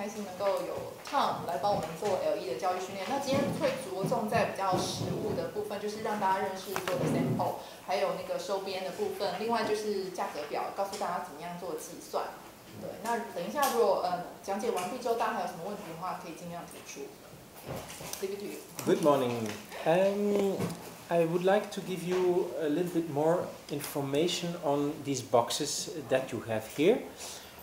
开心能够有 Tom 来帮我们做 LE 的教育训练。那今天会着重在比较实务的部分，就是让大家认识做的 sample， 还有那个收编的部分。另外就是价格表，告诉大家怎么样做计算。对，那等一下如果讲解完毕之后，大家还有什么问题的话，可以尽量提出。Leave it to you. Good morning. I would like to give you a little bit more information on these boxes that you have here.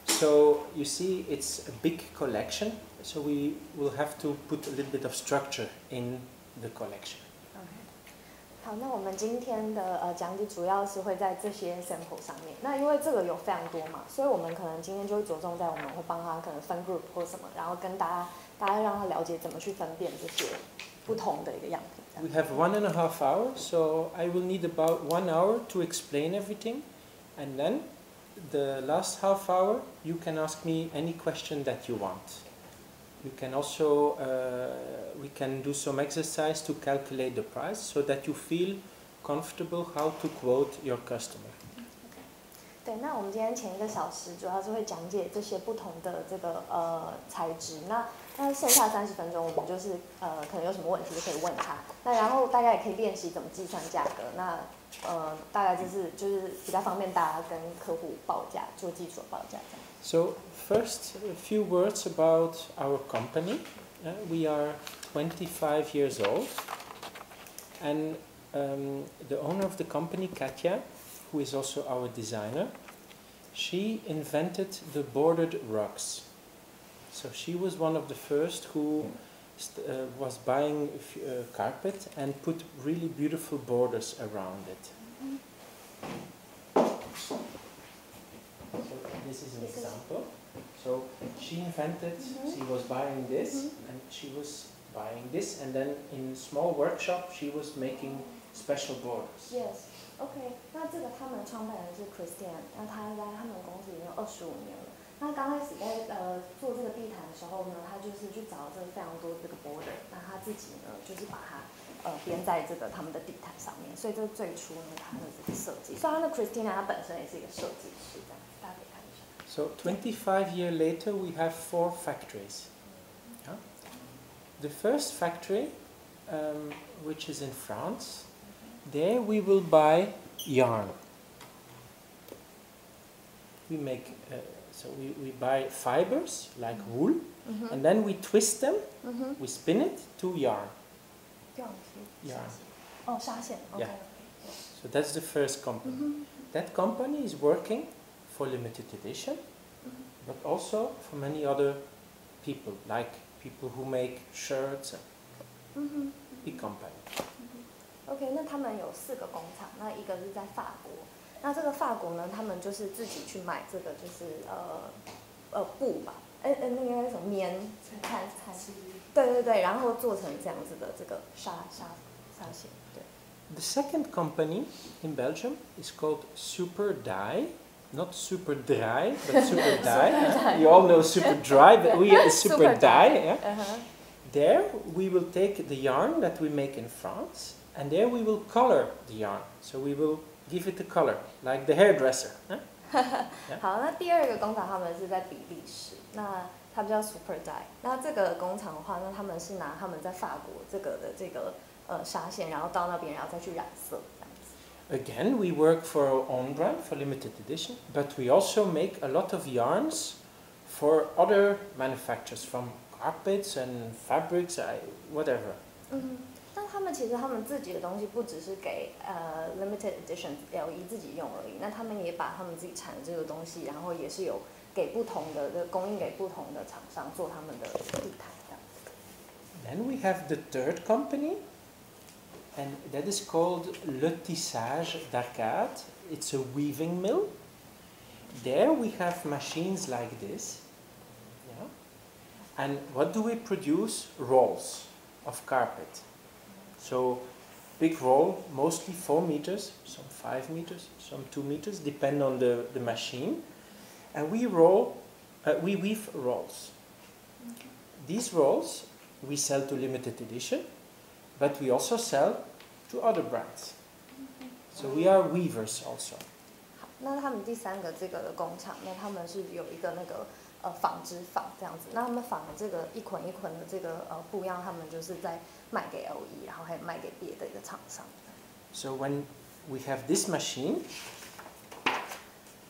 So you see it's a big collection, so we will have to put a little bit of structure in the collection. 好，那我们今天的讲解主要是会在这些 sample 上面。那因为这个有非常多嘛，所以我们可能今天就会着重在我们会帮他可能分 group 或什么，然后跟大家让他了解怎么去分辨这些不同的一个样品。We have 1.5 hours, so I will need about 1 hour to explain everything, and then the last half hour you can ask me any question that you want. You can also, we can do some exercise to calculate the price so that you feel comfortable how to quote your customer. 对，那我们今天前1个小时主要是会讲解这些不同的这个材质。那剩下30分钟，我们就是可能有什么问题就可以问他。那然后大家也可以练习怎么计算价格。那大概就是比较方便大家跟客户报价，做基础的报价这样。So first, a few words about our company. We are 25 years old, and the owner of the company, Katja, who is also our designer, she invented the bordered rugs. So she was one of the first who was buying carpet and put really beautiful borders around it. So this is an example. So she invented, she was buying this, and she was buying this, and then in a small workshop she was making special borders. Yes. OK， 那这个他们创办人是 Christian， 那他在他们公司已经25年了。那刚开始在做这个地毯的时候呢，他就是去找这非常多这个 border， 那他自己呢就是把它编在这个他们的地毯上面，所以这是最初呢他的这个设计。所以他的 Christina 他本身也是一个设计师，这样大家可以看一下。So 25 years later, we have 4 factories. Yeah? The first factory, which is in France. There we will buy yarn. We make, so we buy fibers like wool, and then we twist them, we spin it to yarn. Yarn. Oh, 纱线. Okay. Yeah. So that's the first company. That company is working for limited edition, but also for many other people, like people who make shirts. Big company. OK， 那他们有4个工厂，那一个是在法国，那这个法国呢，他们就是自己去买这个就是布吧，那个应该是什么棉？看，对，然后做成这样子的这个纱线，对。The second company in Belgium is called Super Dye, not super dry, but super dye. You all know super dry, but we are super dye. Yeah? There we will take the yarn that we make in France. And there we will color the yarn. So we will give it a color, like the hairdresser. Huh? Yeah. 好，那第2个工厂他们是在比利时，那它叫 Super Dye。那这个工厂的话，那他们是拿他们在法国这个纱线，然后到那边，然后再去染色这样子。Again, we work for our own brand, for limited edition, but we also make a lot of yarns for other manufacturers, from carpets and fabrics, whatever. 那他们其实他们自己的东西不只是给limited edition LE 自己用而已，那他们也把他们自己产的这个东西，然后也是有给不同的供应给不同的厂商做他们的地毯这样。Then we have the third company, and that is called Le Tissage d'Arcade. It's a weaving mill. There we have machines like this. Yeah? And what do we produce? Rolls of carpet. So big roll, mostly 4 meters, some 5 meters, some 2 meters, depend on the machine. And we weave rolls. These rolls we sell to limited edition, but we also sell to other brands. So we are weavers also. 好，那他们第3个这个的工厂，那他们是有一个那个纺织坊这样子。那他们纺的这个一捆一捆的这个布样，他们就是在卖给 LE， 然后还有卖给别的一个厂商。So when we have this machine,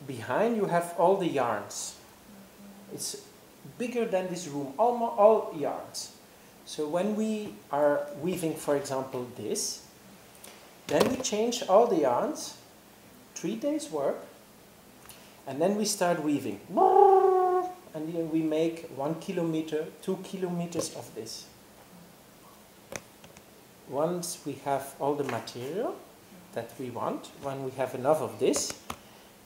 behind you have all the yarns. It's bigger than this room, almost all yarns. So when we are weaving, for example, this, then we change all the yarns, 3 days work, and then we start weaving. And then we make 1 kilometer, 2 kilometers of this. Once we have all the material that we want, when we have enough of this,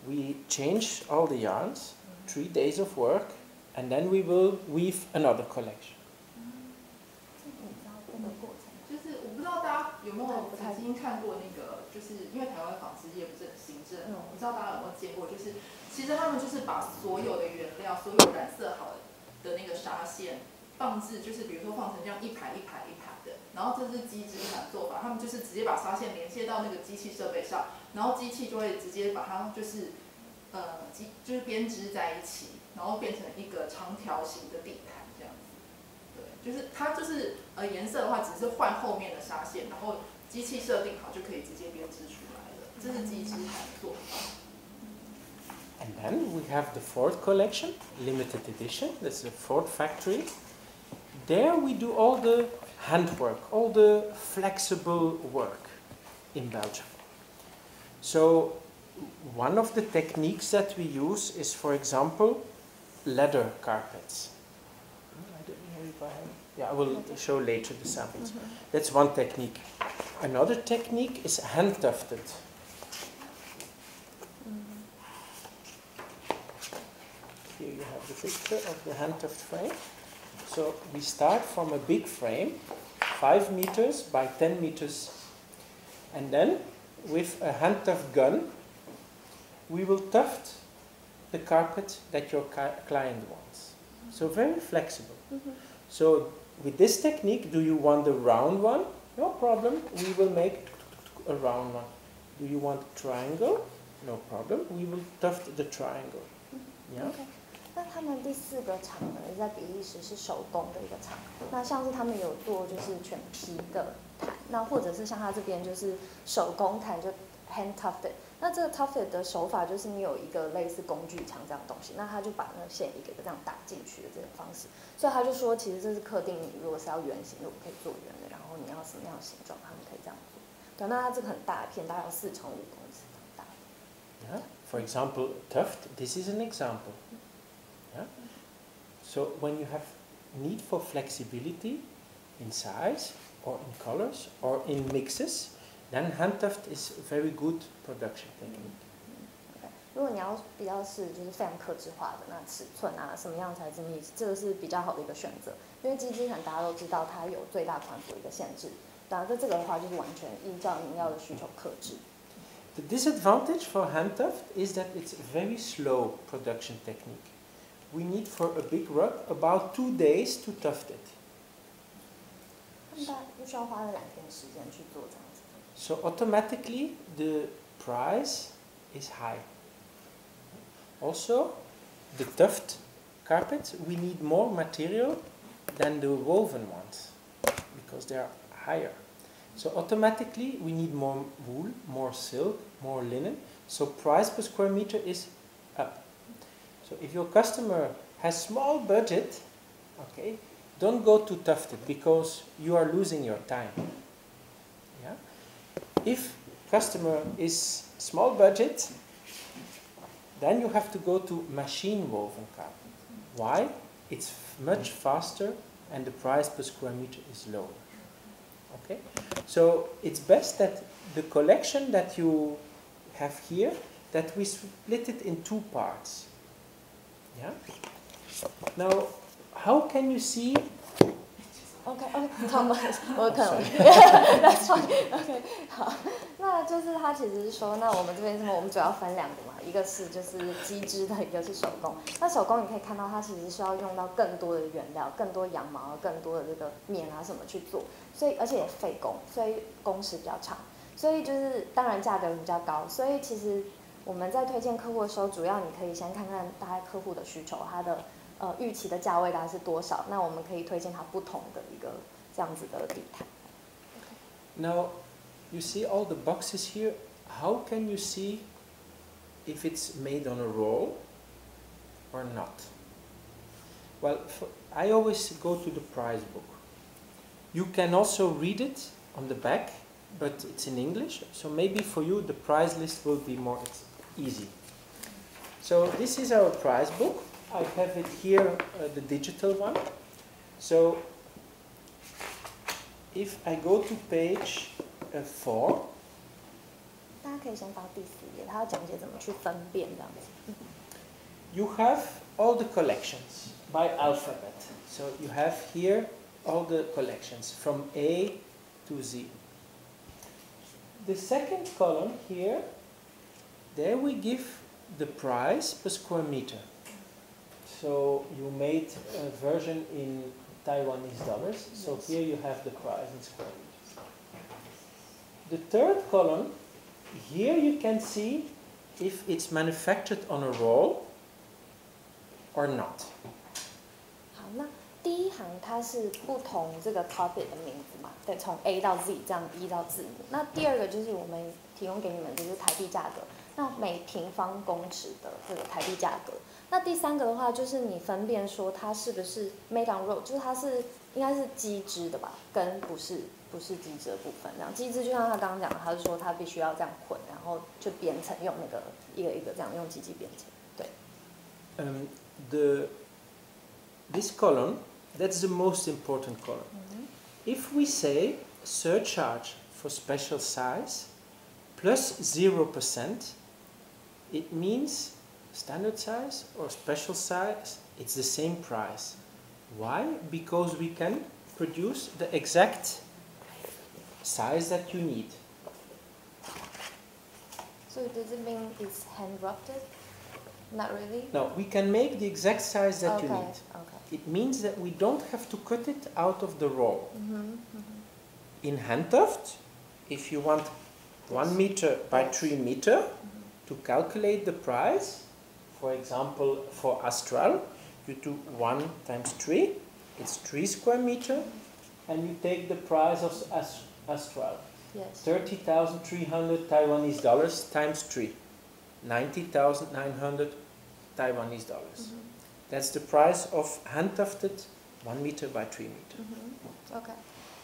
we change all the yarns, 3 days of work, and then we will weave another collection. 就是我不知道大家有没有曾经看过那个，就是因为台湾纺织业不是很新正，不知道大家有没有见过，就是其实他们就是把所有的原料、所有染色好的那个纱线放置，就是比如说放成这样一排一排一排的，然后这是机织毯做法，他们就是直接把纱线连接到那个机器设备上，然后机器就会直接把它就是就是编织在一起，然后变成一个长条形的地毯这样子。对，就是它就是颜色的话，只是换后面的纱线，然后机器设定好就可以直接编织出来了。这是机织毯的做法。And then we have the Ford collection, limited edition. That's the Ford factory. There we do all the handwork, all the flexible work in Belgium. So one of the techniques that we use is, for example, leather carpets. I don't know if I have. Yeah, I will show later the samples. That's one technique. Another technique is hand tufted. Here you have the picture of the hand tuft frame. So we start from a big frame, 5 meters by 10 meters, and then with a hand tuft gun, we will tuft the carpet that your client wants. So very flexible. So with this technique, do you want the round one? No problem, we will make a round one. Do you want a triangle? No problem, we will tuft the triangle. Yeah? Okay. 那他们第4个厂呢，在比利时是手工的一个厂。那像是他们有做就是全皮的毯，那或者是像他这边就是手工毯，就 hand tufted。那这个 tufted 的手法就是你有一个类似工具枪这样的东西，那他就把那个线一个一个这样打进去的这种方式。所以他就说，其实这是客定你如果是要圆形的，我可以做圆的，然后你要什么样的形状，他们可以这样做。对，那它这个很大一片，大概有4乘5公尺这么大。Yeah. For example, tuft. This is an example. Yeah? So when you have need for flexibility in size or in colors or in mixes, then hand tuft is a very good production technique. Okay. 如果你要比较是就是非常客制化的，那尺寸啊什么样材质密，这个是比较好的一个选择。因为机织毯大家都知道它有最大宽幅一个限制，当然这个的话就是完全依照您要的需求克制。The disadvantage for hand tuft is that it's a very slow production technique. We need for a big rug about 2 days to tuft it. 他们大概不需要花2天时间去做这样子。So automatically the price is high. Also, the tuft carpets, we need more material than the woven ones because they are higher. So automatically we need more wool, more silk, more linen. So price per square meter is up. So if your customer has small budget, okay, don't go to tufted because you are losing your time. Yeah? If customer is small budget, then you have to go to machine woven carpet. Why? It's much faster and the price per square meter is lower. Okay? So it's best that the collection that you have here, that we split it in 2 parts. Yeah? Now, how can you see? OK, Thomas， 我可能 ，That's fine. OK， 好，那就是他其实是说，那我们这边什么？我们主要分2个嘛，一个是就是机织的，一个是手工。那手工你可以看到，它其实是要用到更多的原料，更多羊毛，更多的这个棉啊什么去做，所以而且也费工，所以工时比较长，所以就是当然价格比较高，所以其实我们在推荐客户的时候，主要你可以先看看大概客户的需求，他的预期的价位大概是多少，那我们可以推荐它不同的一个这样子的地毯。Now, you see all the boxes here. How can you see if it's made on a roll or not? Well, I always go to the price book. You can also read it on the back, but it's in English, so maybe for you the price list will be more easy. So this is our price book. I have it here, the digital one. So if I go to page 4, 大家可以先到第4页，它要讲解怎么去分辨这样子。you have all the collections by alphabet. So you have here all the collections from A to Z. The second column here, there we give the price per square meter. So you made a version in Taiwanese dollars. So Yes. here you have the price in square meters. The third column, here you can see if it's manufactured on a roll or not. 好，那第一行它是不同这个 carpet 的名字嘛，对，从 A 到 Z 这样依照字母。那第二个就是我们提供给你们就是台币价格，那每平方公尺的这个台币价格。那第三个的话就是你分辨说它是不是 made on roll，就是它是应该是机织的吧，跟不是机织的部分。这样机织就像他刚刚讲的，他是说他必须要这样捆，然后就编程用那个一个一个这样用机器编程。对。This column, that's the most important column. If we say surcharge for special size plus 0%, it means standard size or special size, it's the same price. Why? Because we can produce the exact size that you need. So does it mean it's hand wrapped? Not really? No, we can make the exact size that you need. Okay. It means that we don't have to cut it out of the roll. In handtuft, if you want 1 meter by 3 meter, to calculate the price, for example, for Astral, you do 1 times 3, it's 3 square meter, and you take the price of Astral. Yes. 30,300 Taiwanese dollars times 3, 90,900 Taiwanese dollars. That's the price of hand-tufted 1 meter by 3 meter. OK，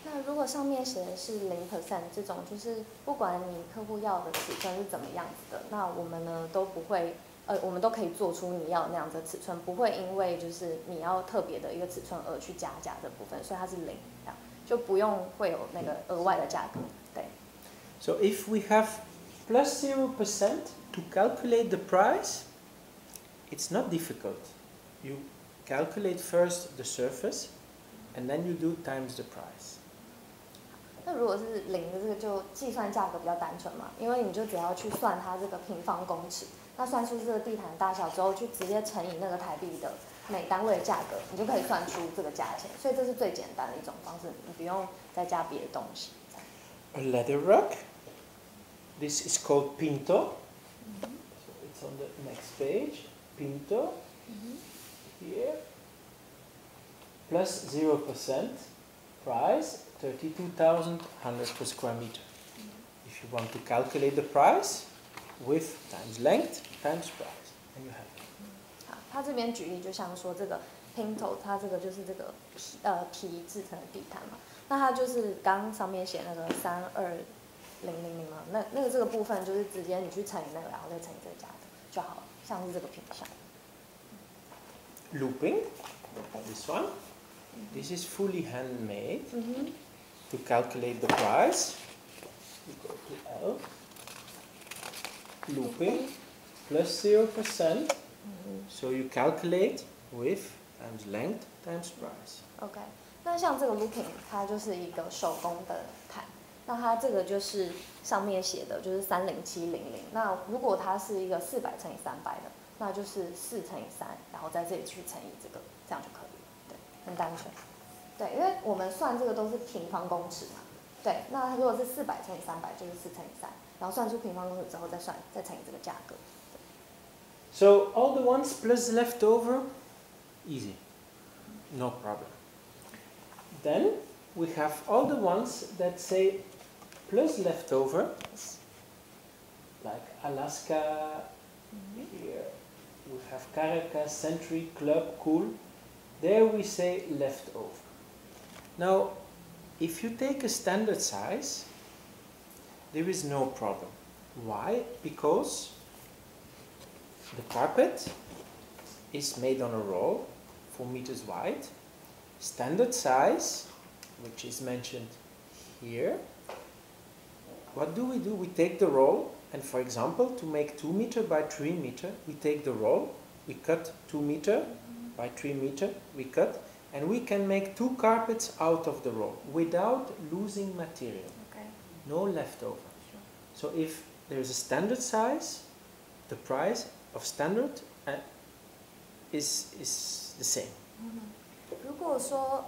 那如果上面写的是0%这种，就是不管你客户要的尺寸是怎么样子的，那我们呢都不会，我们都可以做出你要那样的尺寸，不会因为就是你要特别的一个尺寸而去加价这部分，所以它是0，这样就不用会有那个额外的价格。对。So if we have plus 0% to calculate the price, it's not difficult. You calculate first the surface, and then you do times the price. 那如果是0的这个，就计算价格比较单纯嘛，因为你就只要去算它这个平方公尺，那算出这个地毯大小之后，去直接乘以那个台币的每单位的价格，你就可以算出这个价钱。所以这是最简单的一种方式，你不用再加别的东西。A leather rug. This is called pinto. So it's on the next page. Pinto. Here. Plus 0%. Price 32,100 per square meter. If you want to calculate the price, width times length times price, and you have it. 好，他这边举例就像说这个 pinto， 它这个就是这个皮制成的地毯嘛，那它就是刚刚上面写那个32000嘛，那个这个部分就是直接你去乘以那个，然后再乘以这个价格就好了，像是这个品项。Looping, this one. This is fully handmade. To calculate the price, you go to L. Looping plus 0%. So you calculate width times length times price. OK， 那像这个 looping， 它就是一个手工的毯，那它这个就是上面写的就是30700。那如果它是一个400乘以300的，那就是4乘以3，然后在这里去乘以这个，这样就可以了。对，很单纯。对，因为我们算这个都是平方公尺嘛。对，那如果是400乘以300，就是4乘以3，然后算出平方公尺之后再乘以这个价格。So all the ones plus left over, easy, no problem. Then we have all the ones that say plus leftover, like Alaska, here we have Caracas, Century, Club, Cool. There we say leftover. Now, if you take a standard size, there is no problem. Why? Because the carpet is made on a roll, 4 meters wide. Standard size, which is mentioned here. What do? We take the roll, and for example, to make 2 meter by 3 meter, we take the roll, we cut 2 meter by 3 meter, we cut, and we can make 2 carpets out of the roll without losing material. Okay. No leftover. So if there is a standard size, the price of standard is the same. 如果说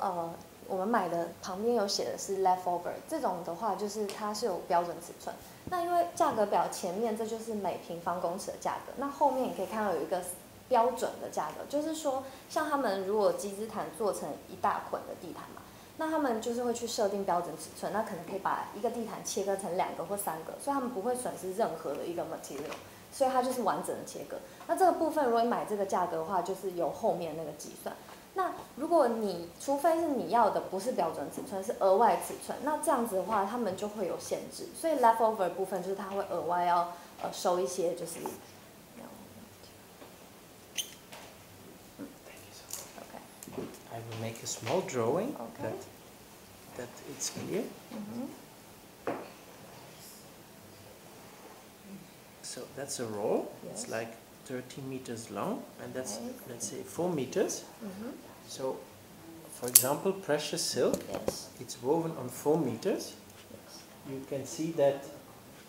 我们买的旁边有写的是 leftover 这种的话，就是它是有标准尺寸。那因为价格表前面这就是每平方公尺的价格，那后面你可以看到有一个标准的价格，就是说像他们如果机织毯做成一大捆的地毯嘛，那他们就是会去设定标准尺寸，那可能可以把一个地毯切割成2个或3个，所以他们不会损失任何的一个 material， 所以它就是完整的切割。那这个部分如果你买这个价格的话，就是由后面那个计算。那如果除非是你要的不是标准尺寸，是额外尺寸，那这样子的话，他们就会有限制。所以 leftover 的部分就是它会额外要收一些，就是。Okay. I will make a small drawing that it's clear. So that's a roll. Yes. It's like 30 meters long, and that's, let's say, 4 meters. So, for example, precious silk, it's woven on 4 meters. You can see that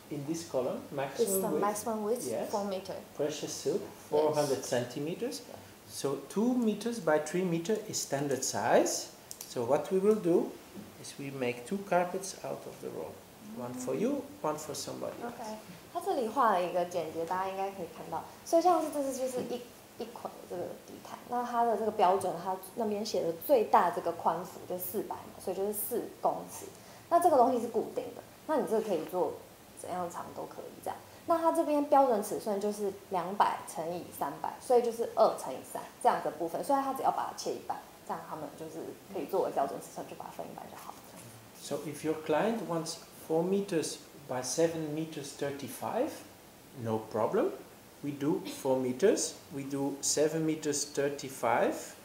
in this column, maximum width, yes, 4 meters. Precious silk, 400 centimeters. So 2 meters by 3 meters is standard size. So what we will do is we make 2 carpets out of the roll. One for you, one for somebody else. Okay. 它这里画了一个简洁，大家应该可以看到。所以像是这是就是一捆的这个地毯，那它的这个标准，它那边写的最大这个宽幅就400嘛，所以就是4公尺。那这个东西是固定的，那你这个可以做怎样长都可以这样。那它这边标准尺寸就是200乘以300，所以就是2乘以3这样的部分，所以它只要把它切一半，这样他们就是可以作为标准尺寸，就把它分一半就好。So if your client wants 4 meters by 7 meters 35, no problem. We do 4 meters, we do 7 meters 35,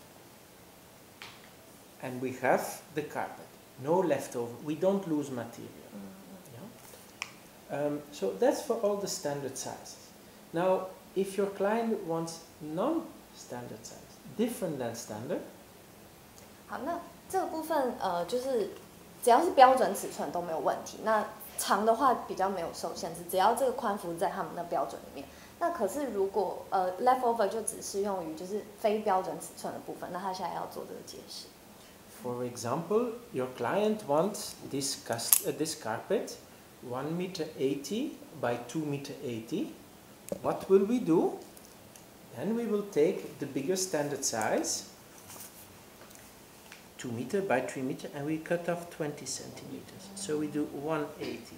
and we have the carpet. No leftover. We don't lose material. Yeah? So that's for all the standard sizes. Now, if your client wants non-standard size, different than standard. 好，那这个部分就是只要是标准尺寸都没有问题。那长的话比较没有受限制，只要这个宽幅在他们的标准里面。那可是如果leftover 就只适用于就是非标准尺寸的部分，那他现在要做这个解释。For example, your client wants this carpet 1 meter 80 by 2 meter 80. What will we do? Then we will take the bigger standard size, 2 meter by 3 meter, and we cut off 20 centimeters. So we do 180.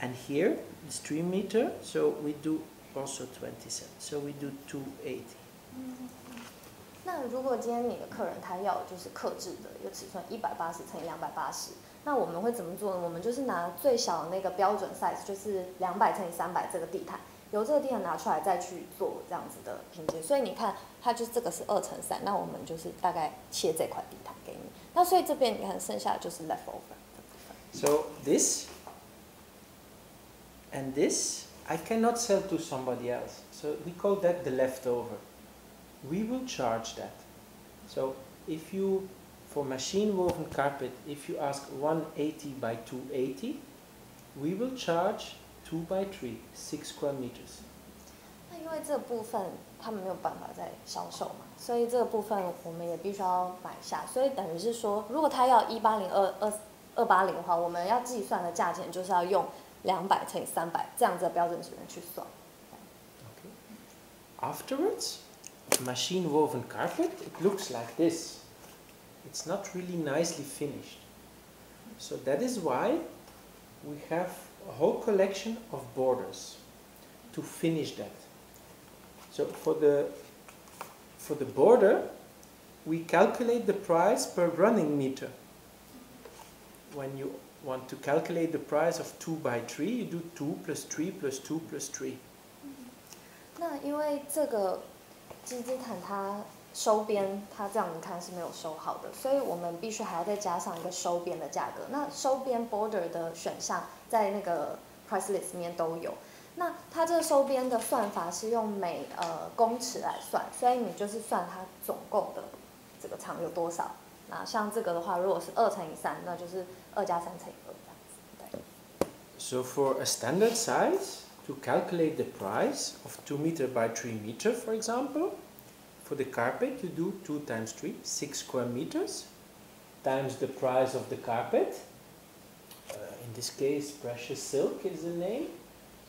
And here it's 3 meter, so we do also 20 centimeters. So we do 280. 那如果今天你的客人他要就是客制的一个尺寸180乘以280，那我们会怎么做呢？我们就是拿最小的那个标准 size， 就是200乘以300这个地毯，由这个地毯拿出来再去做这样子的拼接。所以你看，它就这个是2乘3，那我们就是大概切这块地毯给你。那所以这边你看剩下的就是 leftover 的部分。So this and this I cannot sell to somebody else. So we call that the leftover. We will charge that. So if you, for machine woven carpet, if you ask 180 by 280, we will charge 2 by 3, 6 square meters. 那因为这部分他们没有办法再销售嘛，所以这个部分我们也必须要买下。所以等于是说，如果他要180、280的话，我们要计算的价钱就是要用200乘以300这样子的标准尺寸去算。Okay. Afterwards, machine woven carpet, it looks like this. It's not really nicely finished. So that is why we have a whole collection of borders to finish that. So for the border, we calculate the price per running meter. When you want to calculate the price of 2 by 3, you do 2 plus 3 plus 2 plus 3. 那因为这个机织毯它收边，它这样你看是没有收好的，所以我们必须还要再加上一个收边的价格。那收边 border 的选项在那个 price list 里面都有。那它这个收边的算法是用每公尺来算，所以你就是算它总共的这个长有多少。那像这个的话，如果是2乘以3，那就是2加3乘以2这样子。对。So for a standard size, to calculate the price of 2 meter by 3 meter, for example, for the carpet you do 2 times 3, 6 square meters, times the price of the carpet. In this case, precious silk is the name.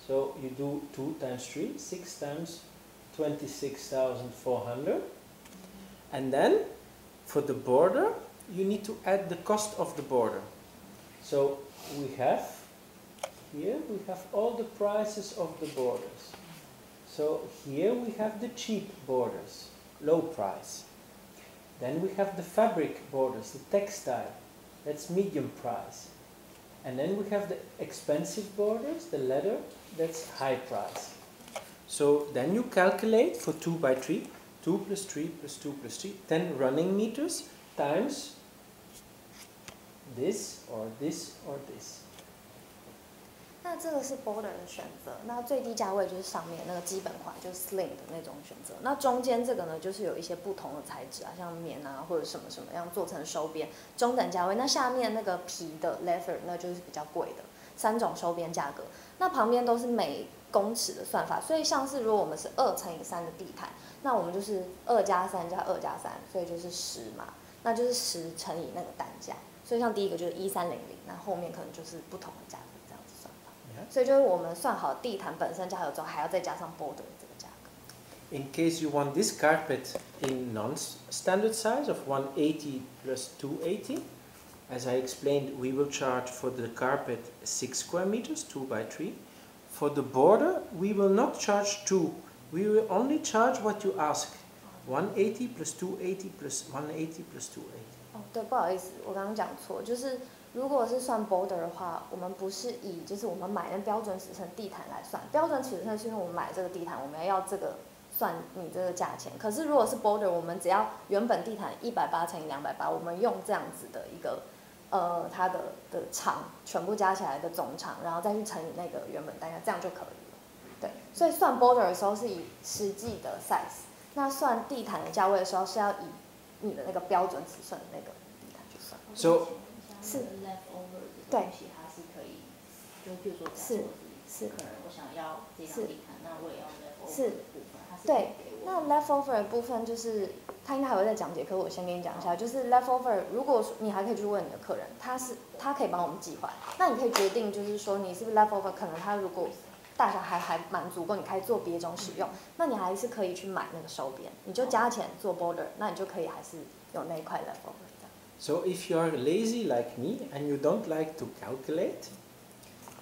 So you do 2 times 3, 6 times 26,400. And then for the border, you need to add the cost of the border. So we have here we have all the prices of the borders. So here we have the cheap borders, low price. Then we have the fabric borders, the textile, that's medium price. And then we have the expensive borders, the leather, that's high price. So then you calculate for 2 by 3, 2 plus 3 plus 2 plus 3, 10 running meters times this or this or this. 那这个是 border 的选择，那最低价位就是上面那个基本款，就是 sling 的那种选择。那中间这个呢，就是有一些不同的材质啊，像棉啊或者什么什么样做成收边，中等价位。那下面那个皮的 leather 那就是比较贵的，3种收边价格。那旁边都是每公尺的算法，所以像是如果我们是2乘以3的地毯，那我们就是2加3加2加3，所以就是10嘛，那就是10乘以那个单价。所以像第一个就是1300，那后面可能就是不同的价格。所以就是我们算好地毯本身价格之后，还要再加上 border 这个价格。In case you want this carpet in non-standard size of 180 plus 280, as I explained, we will charge for the carpet 6 square meters, 2 by 3. For the border, we will not charge 2. We will only charge what you ask. 180 plus 280 plus 180 plus 280. 哦，对，不好意思，我刚刚讲错，就是如果是算 border 的话，我们不是以就是我们买的标准尺寸地毯来算，标准尺寸是因为我们买这个地毯，我们要这个算你这个价钱。可是如果是 border， 我们只要原本地毯180乘以280，我们用这样子的一个它的长全部加起来的总长，然后再去乘以那个原本单价，这样就可以了。对，所以算 border 的时候是以实际的 size， 那算地毯的价位的时候是要以你的那个标准尺寸的那个地毯去算。So 是 leftover 的东西，它是可以，就比如说，是客人我想要这张地毯，那我也要 leftover 的部分，它是对。那 leftover 的部分就是他应该还会再讲解，可是我先跟你讲一下，就是 leftover， 如果你还可以去问你的客人，他可以帮我们计划，那你可以决定就是说你是不是 leftover， 可能他如果大小还蛮足够，你可以做别种使用，那你还是可以去买那个收边，你就加钱做 border， 那你就可以还是有那一块 leftover。So if you are lazy like me and you don't like to calculate,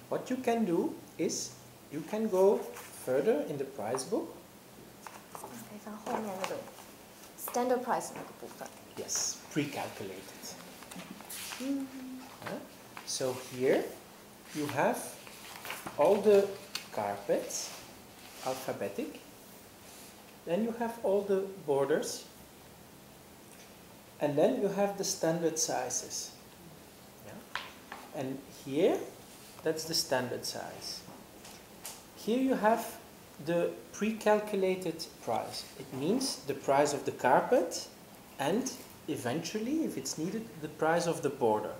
what you can do is you can go further in the price book. 可以翻后面那个 standard price 那个部分。Yes, pre-calculated. So here you have all the carpets, alphabetic. Then you have all the borders. And then you have the standard sizes. Yeah? And here, that's the standard size. Here you have the pre-calculated price. It means the price of the carpet and eventually, if it's needed, the price of the border.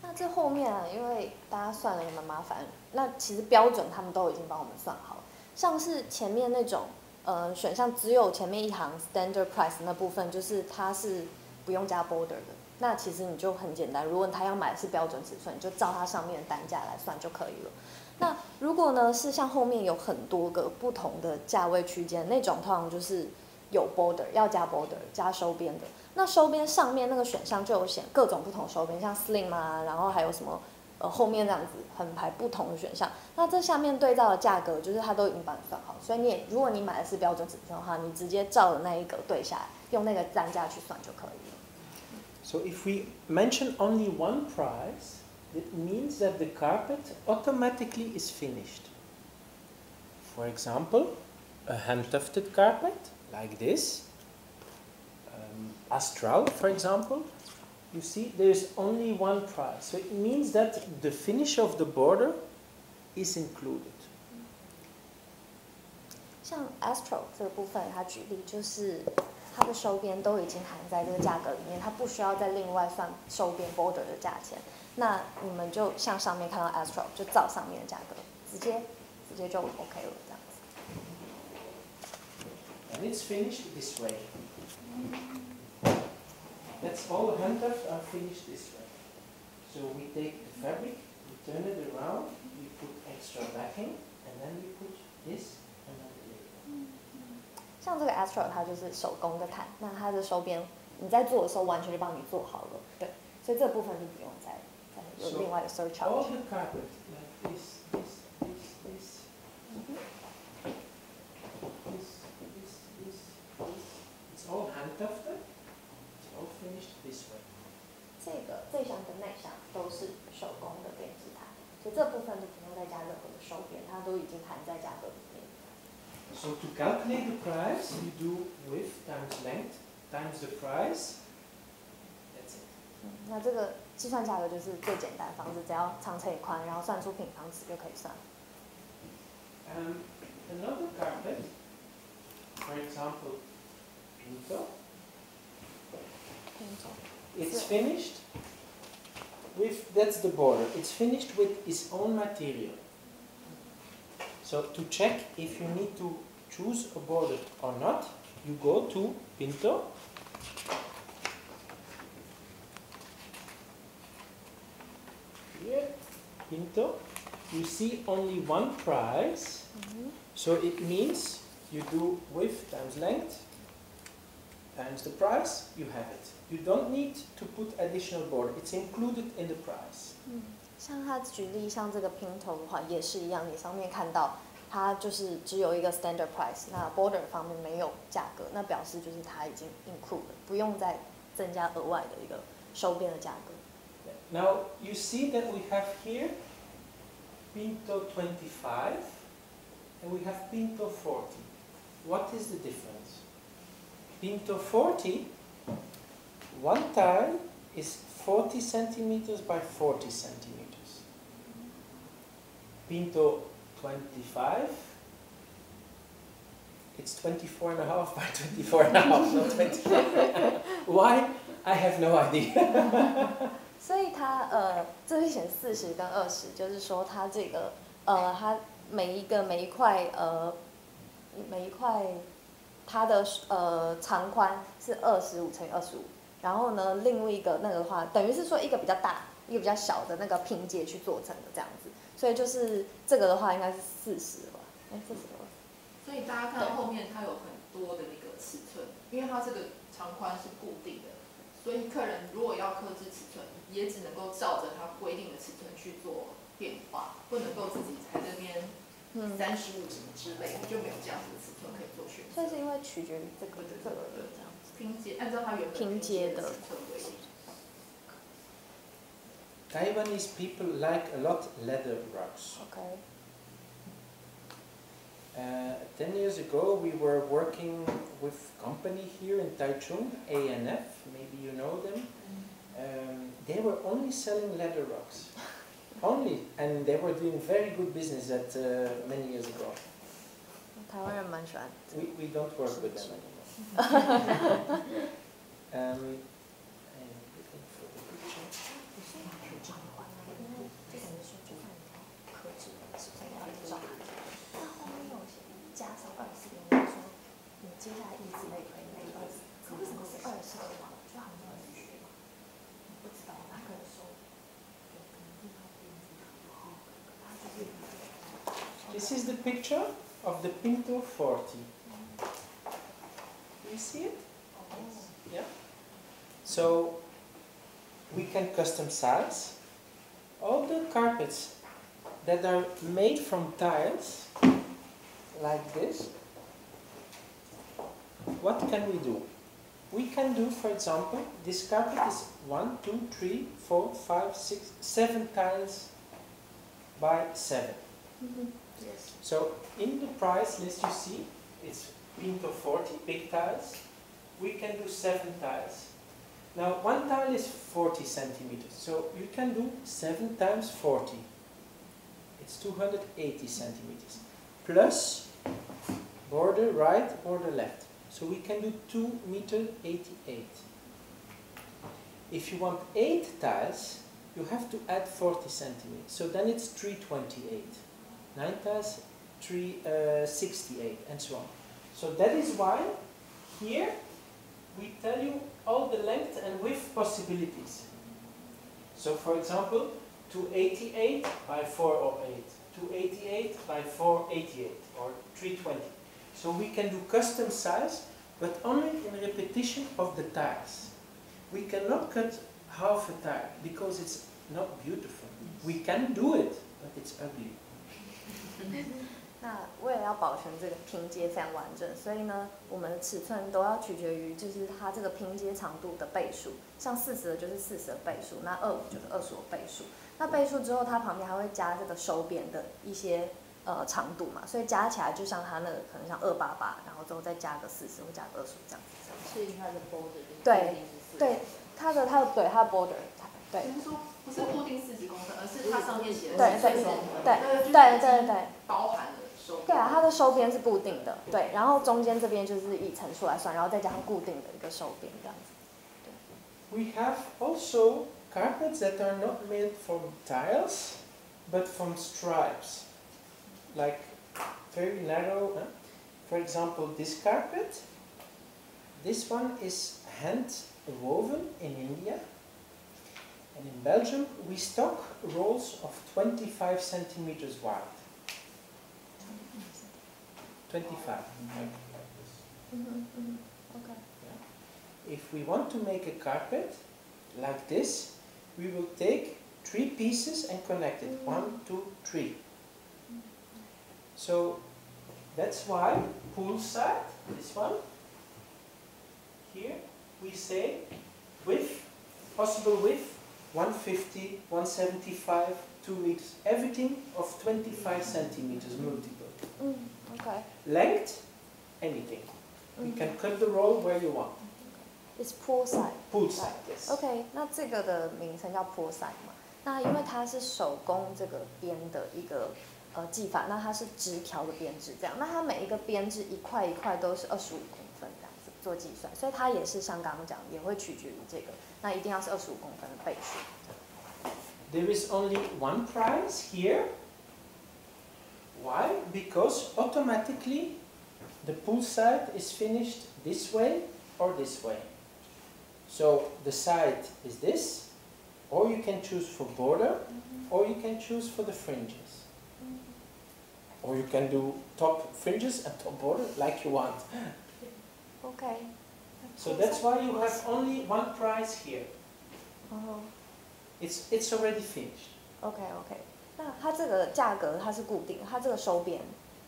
那这后面啊，因为大家算了也蛮麻烦，那其实标准他们都已经帮我们算好了，像是前面那种。选项只有前面一行 standard price 那部分，就是它是不用加 border 的，那其实你就很简单，如果他要买的是标准尺寸，你就照它上面的单价来算就可以了。那如果呢是像后面有很多个不同的价位区间，那种通常就是有 border 要加 border 加收边的。那收边上面那个选项就有显各种不同收边，像 slim 啊，然后还有什么后面这样子横排不同的选项。那这下面对照的价格就是它都已经帮你算好，所以如果你买的是标准尺寸的话，你直接照着那一个对下来，用那个单价去算就可以了。So if we mention only one price, it means that the carpet automatically is finished. For example, a hand-tufted carpet like this, Astral, for example. You see, there's only one price. So it means that the finish of the border is included. 像 Astral 这个部分，它举例就是它的收边都已经含在这个价格里面，它不需要再另外算收边 border 的价钱。那你们就像上面看到 Astral， 就照上面的价格，直接就 OK 了，这样子。And it's finished this way. That's all hand-tuft are finished this way. So we take the fabric, we turn it around, we put extra backing, and then we put this and then the label. 像这个 Astral 它就是手工的毯，那它的收边你在做的时候完全就帮你做好了，对，所以这部分就不用再有另外的 surcharge。All the carpet like this, this. It's all hand-tufted. It's all finished this way. 这项跟那项都是手工的编织毯，所以这部分就不用再加任何的收边，它都已经含在价格里面。So to calculate the price, you do width times length times the price. That's it. 那这个计算价格就是最简单的方式，只要长乘以宽，然后算出平方尺就可以算。Another carpet, for example, pinto. It's finished with, that's the border, it's finished with its own material. So to check if you need to choose a border or not, you go to Pinto. Here, Pinto. You see only one price. So it means you do width times length times the price, you have it. You don't need to put additional border. It's included in the price. 像他举例，像这个拼头的话，也是一样。你上面看到，它就是只有一个 standard price，那 border 方面没有价格，那表示就是它已经 include 了，不用再增加额外的一个收边的价格。Now you see that we have here Pinto 25 and we have Pinto 40. What is the difference? Pinto 40, one tile is 40 centimeters by 40 centimeters. Pinto 25, it's 24 and a half by 24 and a half, not 24. Why? I have no idea. 所以它这边显40跟20，就是说它这个它每一块它的长宽是25乘以25，然后呢另外一个那个的话，等于是说一个比较大，一个比较小的那个拼接去做成的这样子，所以就是这个的话应该是40吧，40吧。所以大家看到后面它有很多的那个尺寸，因为它这个长宽是固定的，所以客人如果要克制尺寸，也只能够照着它规定的尺寸去做变化，不能够自己在这边35什么之类的，就没有这样子的尺寸可以做选择。所以是因为取决于这个这样子拼接，按照它原本拼接的尺寸为例。Taiwanese people like a lot leather rugs. Okay. 10 years ago, we were working with a company here in Taichung, ANF, maybe you know them. They were only selling leather rugs. Only. And they were doing very good business many years ago. 台湾人蛮喜欢。We don't work with them anymore. This is the picture of the Pinto 40. You see it? Yeah. So we can custom size all the carpets that are made from tiles like this. What can we do? We can do, for example, this carpet is 1, 2, 3, 4, 5, 6, 7 tiles by 7. Yes. So in the price list you see, it's Pinto 40, big tiles. We can do 7 tiles. Now one tile is 40 centimeters, so you can do 7 times 40. It's 280 centimeters. Plus border right, border left. So we can do 2 meter 88. If you want 8 tiles, you have to add 40 centimeters. So then it's 328. 9 tiles, 368, and so on. So that is why here we tell you all the length and width possibilities. So for example, 288 by 408, 288 by 488, or 320. So we can do custom size, but only in repetition of the tiles. We cannot cut half a tile because it's not beautiful. We can do it, but it's ugly. 那为了要保全这个拼接非常完整，所以呢，我们的尺寸都要取决于就是它这个拼接长度的倍数，像40的就是40的倍数，那25就是25的倍数。那倍数之后，它旁边还会加这个收边的一些长度嘛，所以加起来就像它那个可能像288，然后之后再加个40或加个25这样子。所以它的 border 对对，它的 border 对。就是说不是固定40公分，而是它上面写的对40公分，对，包含了收边。对啊，它的收边是固定的，对，然后中间这边就是以乘数来算，然后再加上固定的一个收边这样子。We have also carpets that are not made from tiles, but from stripes, like very narrow. For example, this carpet. This one is hand woven in India. And in Belgium, we stock rolls of 25 centimeters wide. 25. Okay. Yeah. If we want to make a carpet like this, we will take 3 pieces and connect it. 1, 2, 3. So that's why poolside, this one, here we say width, possible width, 150, 175, 2 meters, everything of 25 centimeters multiple. Okay. Length, anything. You can cut the roll where you want. It's poolside. Poolside, yes. OK， 那这个的名称叫 poolside 嘛？那因为它是手工这个编的一个技法，那它是直条的编制这样，那它每一个编制一块一块都是25公分这样子做计算，所以它也是像刚刚讲，也会取决于这个，那一定要是25公分的倍数。There is only one price here. Why? Because automatically the poolside is finished this way or this way. So the side is this, or you can choose for border, or you can choose for the fringes. Or you can do top fringes and top border like you want. OK。So that's why you have only one price here. It's already finished. OK。那它这个价格它是固定，它这个收边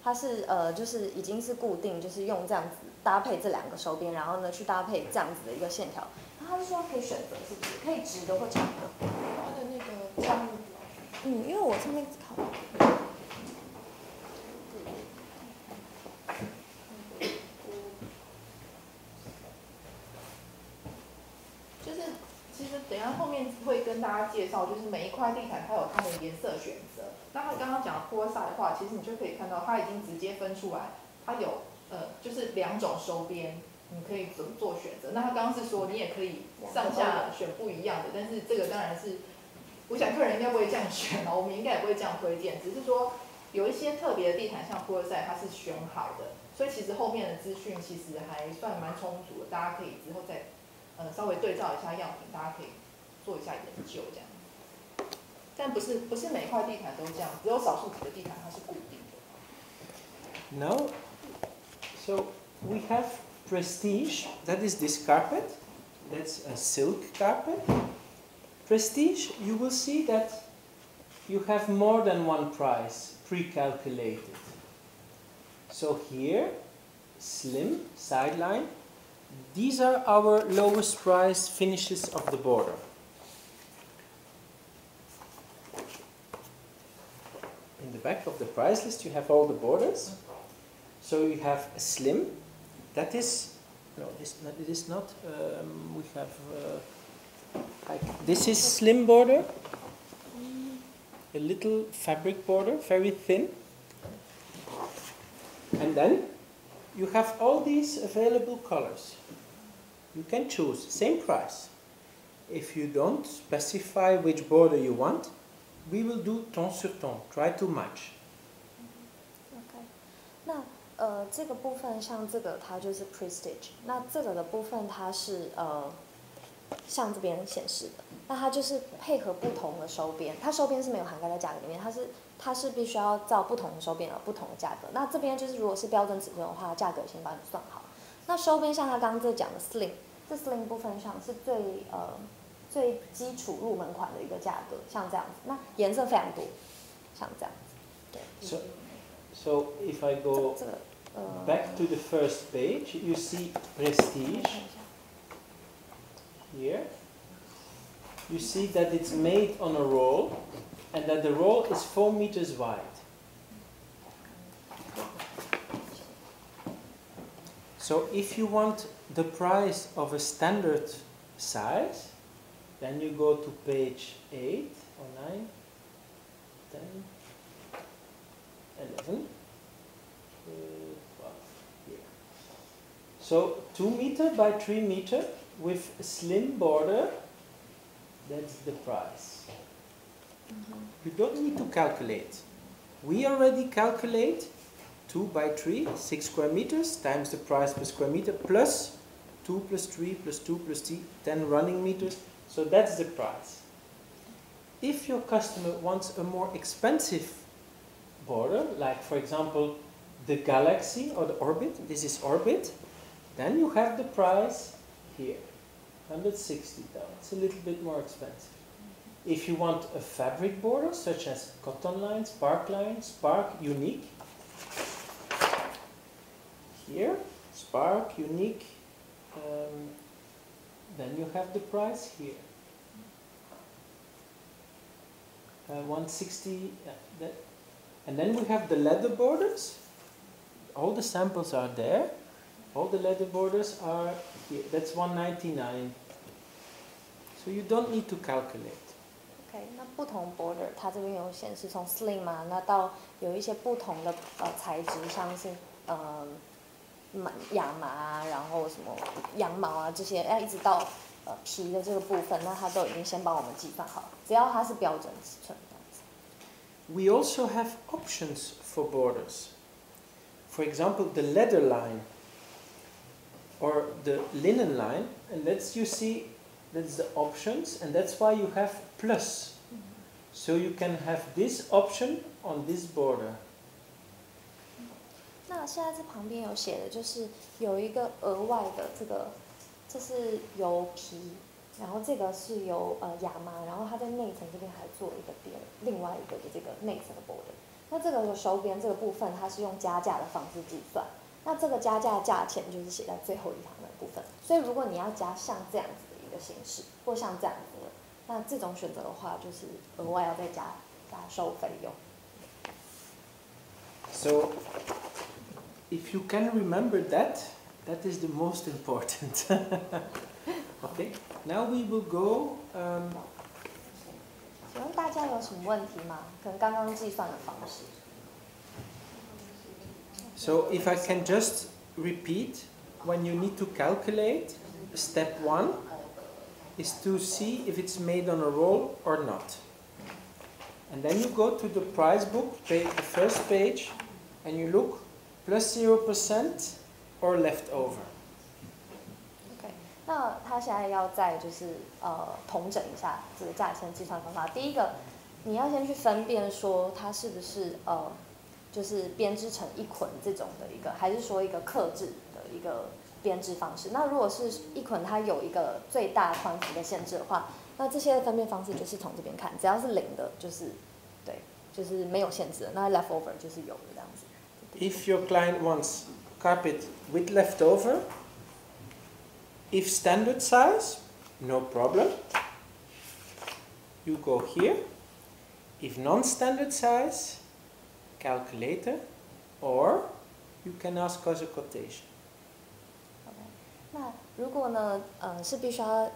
它是就是已经是固定，就是用这样子搭配这2个收边，然后呢去搭配这样子的一个线条。然后他是说可以选择是不是可以直的或长的？它的那个项目表。因为我上面考。其实等一下后面会跟大家介绍，就是每一块地毯它有它的颜色选择。那他刚刚讲坡赛的话，其实你就可以看到它已经直接分出来，它有就是2种收边，你可以怎么做选择。那他刚刚是说你也可以上下选不一样的，但是这个当然是，我想客人应该不会这样选哦，我们应该也不会这样推荐，只是说有一些特别的地毯，像坡赛它是选好的，所以其实后面的资讯其实还算蛮充足的，大家可以之后再稍微对照一下样品，大家可以做一下研究这样。但不是每块地毯都这样，只有少数几个地毯它是固定的。Now, so we have Prestige, that is this carpet. That's a silk carpet. Prestige, you will see that you have more than one price pre-calculated. So here, slim, sideline, these are our lowest price finishes of the border. In the back of the price list you have all the borders. So you have a slim, that is, no, it is not, we have, like, this is slim border, a little fabric border, very thin. And then you have all these available colors. You can choose, same price. If you don't specify which border you want, we will do ton sur ton, try to match. OK， 那这个部分像这个它就是 Prestige， 那这个的部分它是像这边显示的，那它就是配合不同的收边，它收边是没有涵盖在价格里面，它是必须要照不同的收边有不同的价格。那这边就是如果是标准尺寸的话，价格先帮你算好。那收边像他刚刚这讲的 slim， 这 slim 部分上是最基础入门款的一个价格，像这样子。那颜色非常多，像这样子。对。So if I go back to the first page, you see Prestige. Here, you see that it's made on a roll, and that the roll is 4 meters wide. So if you want the price of a standard size, then you go to page 8 or 9, 10, 11, 12, here. So 2 meter by 3 meter with a slim border, that's the price. You don't need to calculate. We already calculate 2 by 3, 6 square meters, times the price per square meter, plus 2 plus 3 plus 2 plus 3, 10 running meters. So that's the price. If your customer wants a more expensive border, like for example the Galaxy or the Orbit, this is Orbit, then you have the price here, 160 down. It's a little bit more expensive. If you want a fabric border, such as cotton line, Spark, Unique, here, Spark, Unique, then you have the price here. 160, and then we have the leather borders. All the samples are there. All the leather borders are here. That's 199. So you don't need to calculate. OK， 那不同 border 它这边有显示从 slim 啊，那到有一些不同的材质，像是亚麻啊，然后什么羊毛啊这些，一直到皮的这个部分，那它都已经先帮我们计算好，只要它是标准尺寸这样子。We also have options for borders. For example, the leather line or the linen line, and you see that's the options, and that's why you have plus. So you can have this option on this border. 那现在这旁边有写的就是有一个额外的这是由皮，然后这个是由亚麻，然后它在内层这边还做了一个另外一个的这个内层的 border。那这个收边这个部分，它是用加价的方式计算。那这个加价价钱就是写在最后一行的部分。所以如果你要加像这样子的一个形式，或像这样子的，那这种选择的话，就是额外要再加收费用。So if you can remember that, that is the most important. Okay, now we will go. 请问大家有什么问题吗？可能刚刚计算的方式。So if I can just repeat, when you need to calculate, step 1 is to see if it's made on a roll or not. And then you go to the price book, the first page, and you look plus 0% or leftover. OK， 那他现在要再就是统整一下这个价钱计算方法。第一个，你要先去分辨说它是不是就是编织成一捆这种的一个，还是说一个克制的一个编织方式？那如果是一捆它有一个最大宽幅的限制的话，那这些分辨方式就是从这边看，只要是零的，就是对，就是没有限制的，那 leftover 就是有的这样子。If your client wants carpet with leftover, if standard size, no problem. You go here. If non-standard size, calculator, or you can ask us a quotation. OK， 那如果呢，是必须要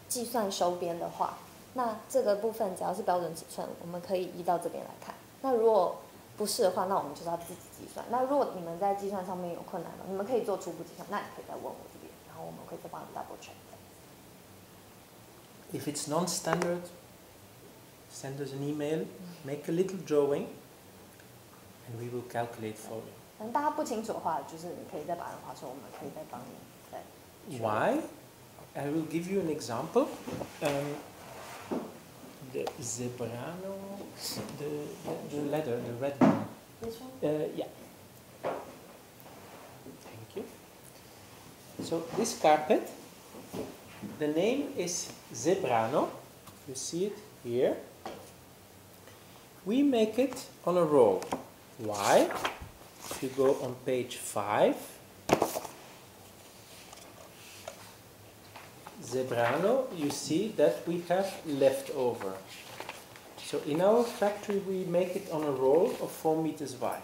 计算收边的话，那这个部分只要是标准尺寸，我们可以移到这边来看。那如果不是的话，那我们就是要自己计算。那如果你们在计算上面有困难了，你们可以做初步计算，那你可以再问我这边，然后我们可以再帮你 double check。If it's non-standard, send us an email, make a little drawing, and we will calculate for you. 大家不清楚的话，就是你可以再把它画出来，我们可以再帮你再。Why? I will give you an example. The zebrano, the leather, the red one. This one? Yeah. Thank you. So this carpet, the name is zebrano. You see it here. We make it on a roll. Why? If you go on page 5, zebrano, you see that we have leftover. So in our factory we make it on a roll of 4 meters wide.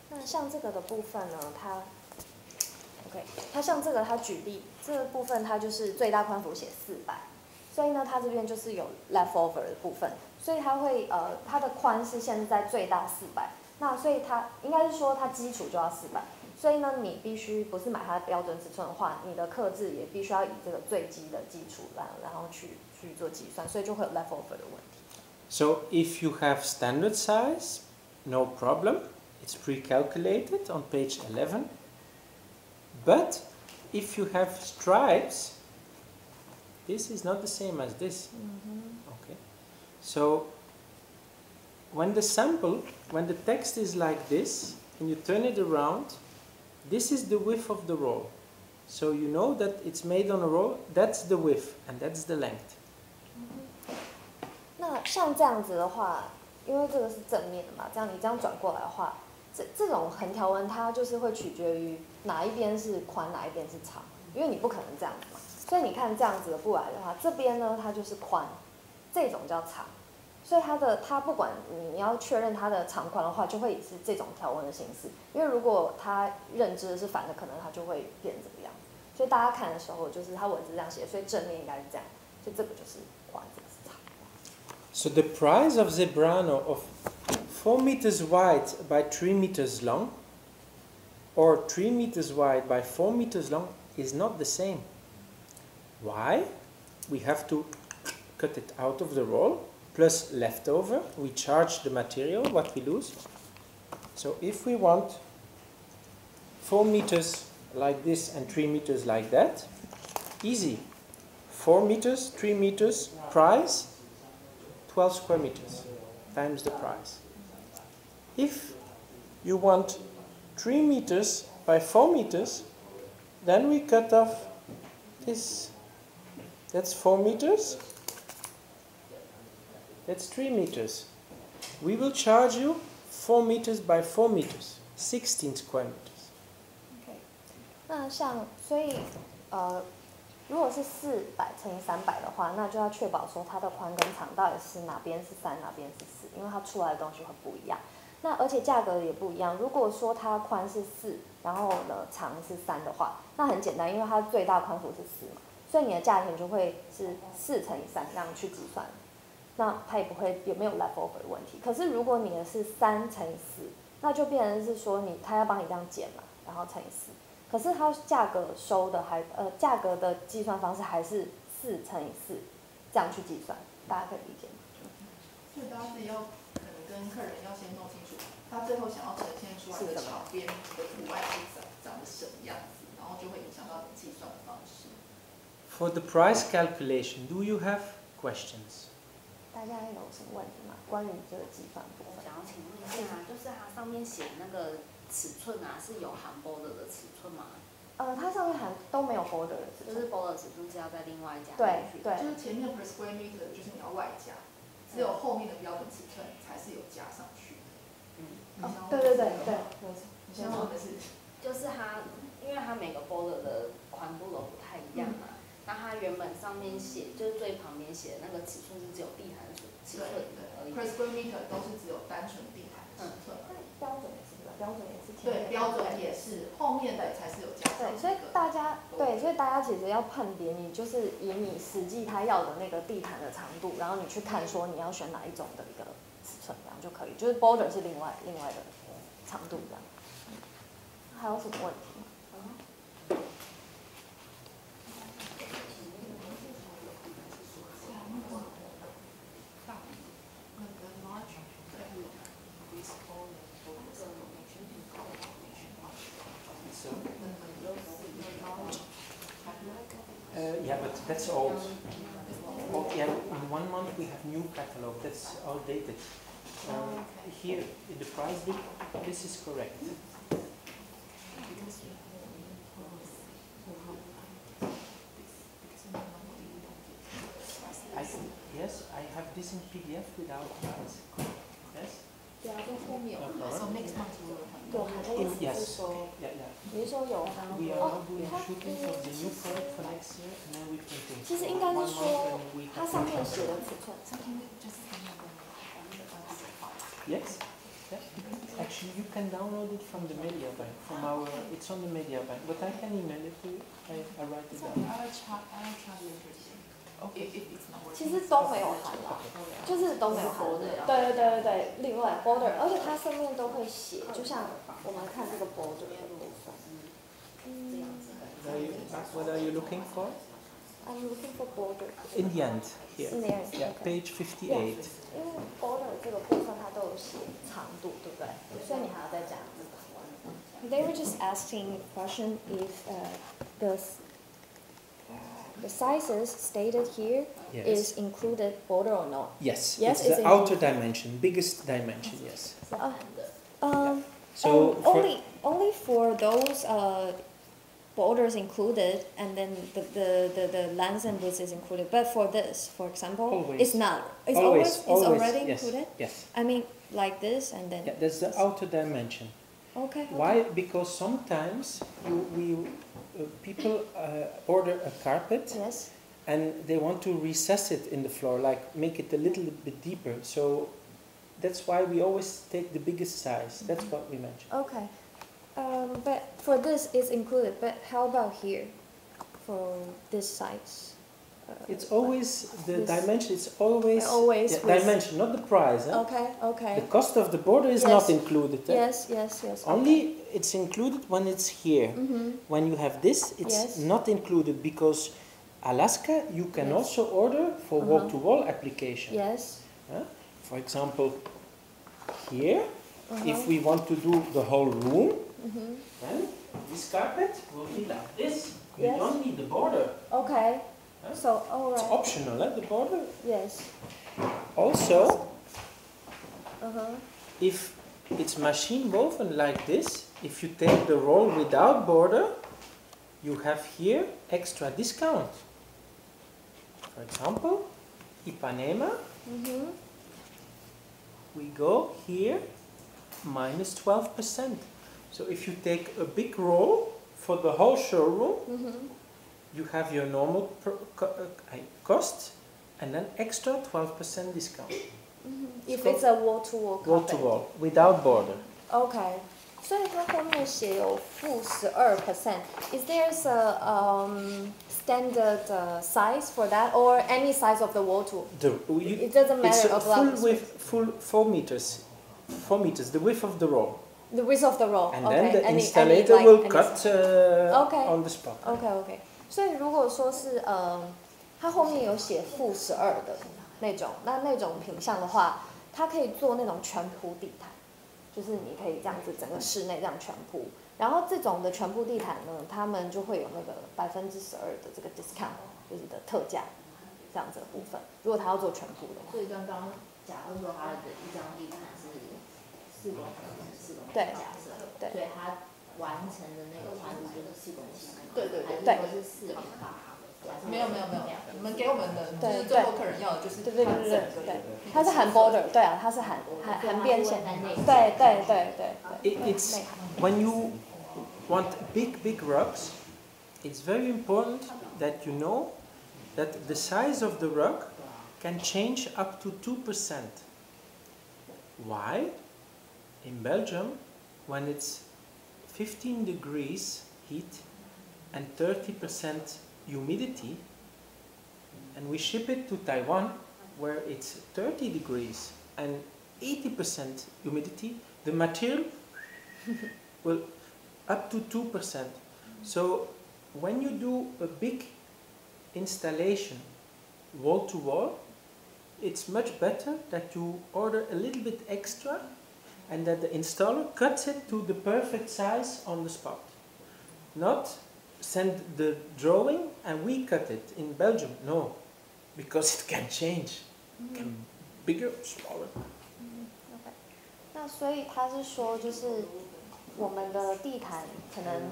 那像这个的部分呢，它像这个，它举例这个部分，它就是最大宽幅写400，所以呢，它这边就是有 leftover 的部分，所以它会它的宽是现在最大400，那所以它应该是说它基础就要400。所以呢，你必须不是买它的标准尺寸的话，你的客制也必须要以这个最基的基础然后去做计算，所以就会有 leftover 的问题。So if you have standard size, no problem. It's pre-calculated on page 11. But if you have stripes, this is not the same as this. Okay. So when the sample, when the text is like this, and you turn it around, this is the width of the roll. So you know that it's made on a roll, that's the width, and that's the length. 那像这样子的话，因为这个是正面的嘛，这样你这样转过来的话，这种横条纹它就是会取决于哪一边是宽，哪一边是长，因为你不可能这样子嘛。所以你看这样子的布来的话，这边呢它就是宽，这种叫长。所以它不管你要确认它的长宽的话，就会是这种条纹的形式。因为如果它认知的是反的，可能它就会变这个样子。所以大家看的时候，就是它文字这样写，所以正面应该是这样。所以这个就是宽，这个是长。So the price of zebrano of 4 meters wide by 3 meters long, or 3 meters wide by 4 meters long, is not the same. Why? We have to cut it out of the roll. Plus leftover, we charge the material, what we lose. So if we want 4 meters like this and 3 meters like that, easy. 4 meters, 3 meters, price, 12 square meters times the price. If you want 3 meters by 4 meters, then we cut off this. That's 4 meters. That's 3 meters. We will charge you 4 meters by 4 meters, 16 square meters. OK， 那像所以如果是400乘以300的话，那就要确保说它的宽跟长到底是哪边是3，哪边是4，因为它出来的东西会不一样。那而且价格也不一样。如果说它宽是4，然后呢长是3的话，那很简单，因为它最大宽幅是4嘛，所以你的价钱就会是4乘以3这样去计算。那它也不会有没有 leftover 的问题。可是如果你的是3乘以4，那就变成是说他要帮你这样减嘛，然后乘以4。可是它价格收的价格的计算方式还是4乘以4这样去计算，大家可以理解吗？所以大家自己要可能跟客人要先弄清楚，他最后想要呈现出来的场边的图案是长得什么样子，然后就会影响到你计算的方式。For the price calculation, do you have questions? 大家有什么问题吗？关于这个计算部分？我想要请问一下，就是它上面写那个尺寸啊，是有含 border 的尺寸吗？它上面都没有 border 的尺寸，就是 border 尺寸是要在另外加对进去。对，就是前面 per square meter 就是你要外加，只有后面的标准尺寸才是有加上去的。对对对对，你先问的是，就是它，因为它每个 border 的宽度都不太一样嘛。那它原本上面写，就是最旁边写的那个尺寸是只有地毯尺寸而已。per square meter 都是只有单纯地毯尺寸。标准也是对吧？标准也是。对，标准也是，后面的才是有加上。对，所以大家其实要判别，你就是以你实际他要的那个地毯的长度，然后你去看说你要选哪一种的一个尺寸，这样就可以。就是 border 是另外的长度这样。还有什么问题吗？Yeah, but that's old. Yeah, in 1 month we have new catalog. That's outdated. Here in the price book, this is correct. Yes, I have this in PDF without price. Yes. So next month we will have. Yes. Yeah. 你是说有 We are now doing shooting of the new product for next year, and then we printing. 其实应该是说它上面写的尺寸。Yes. Yeah. Actually, you can download it from the media bank. From our, it's on the media bank. But I can email it to you. I write it down. I will try later. Okay. If it's not working. 其实都没有含啦，就是都没有含。对，另外 border， 而且它上面都会写，就像我们看这个 border 的部分。What are you looking for? I'm looking for border. In the end, here. In the end, Yeah, okay. page 58. 因为 border 这个部分它都有写长度，对不对？所以你还要再讲这个。They were just asking a question if the sizes stated here is included border or not. Yes, Yes, it's the outer dimension, biggest dimension, yes. So only for those borders included, and then the length and width is included. But for this, for example, always. It's not. It's always already yes, included. Yes. I mean, like this, and then. Yeah, that's the outer dimension. Okay. Why? Because sometimes people order a carpet. Yes. And they want to recess it in the floor, like make it a little bit deeper. So that's why we always take the biggest size. That's what we mentioned. Okay. But for this, it's included. But how about here, for this size? It's always the dimension. It's always dimension, not the price. Okay. The cost of the border is not included. Yes. Only it's included when it's here. When you have this, it's not included because Alaska, you can also order for wall-to-wall application. Yes. For example, here, if we want to do the whole room, then this carpet will be like this. You don't need the border. Okay. So, all right. It's optional, the border. Yes. Also, if it's machine woven like this, if you take the roll without border, you have here extra discount. For example, Ipanema, we go here minus 12%. So if you take a big roll for the whole showroom, you have your normal cost and then extra 12% discount. If it's a wall-to-wall carpet. Wall-to-wall, without border. Okay. 所以它后面写有-12%. Is there a standard size for that, or any size of the wall tool? It doesn't matter. It's full width, full 4 meters. 4 meters, the width of the roll. The width of the roll. And okay. then the any, installer like, will cut on the spot. Okay. 所以如果说是它后面有写-12的那种品相的话，它可以做那种全铺地毯。就是你可以这样子整个室内这样全铺，然后这种的全铺地毯呢，他们就会有那个12%的这个 discount， 就是的特价，这这样子的部分。如果他要做全部的话，所以刚刚假如说他的一张地毯是4公分乘4公分，对假设，对所以他完成的那个宽度就是4公斤，对对对还是说是4.8？没有，你们给我们的对就是最后客人要的就是对，它是含 border，对啊，它是含边线，对。It's when you want big rugs, it's very important that you know that the size of the rug can change up to 2%. Why? In Belgium, when it's 15 degrees heat and 30% humidity, and we ship it to Taiwan, where it's 30 degrees and 80% humidity, the material will up to 2%. So when you do a big installation wall to wall, it's much better that you order a little bit extra and that the installer cuts it to the perfect size on the spot. Not send the drawing and we cut it in Belgium. No, because it can change. It can be bigger, smaller. OK， 那所以他是说，就是我们的地毯可能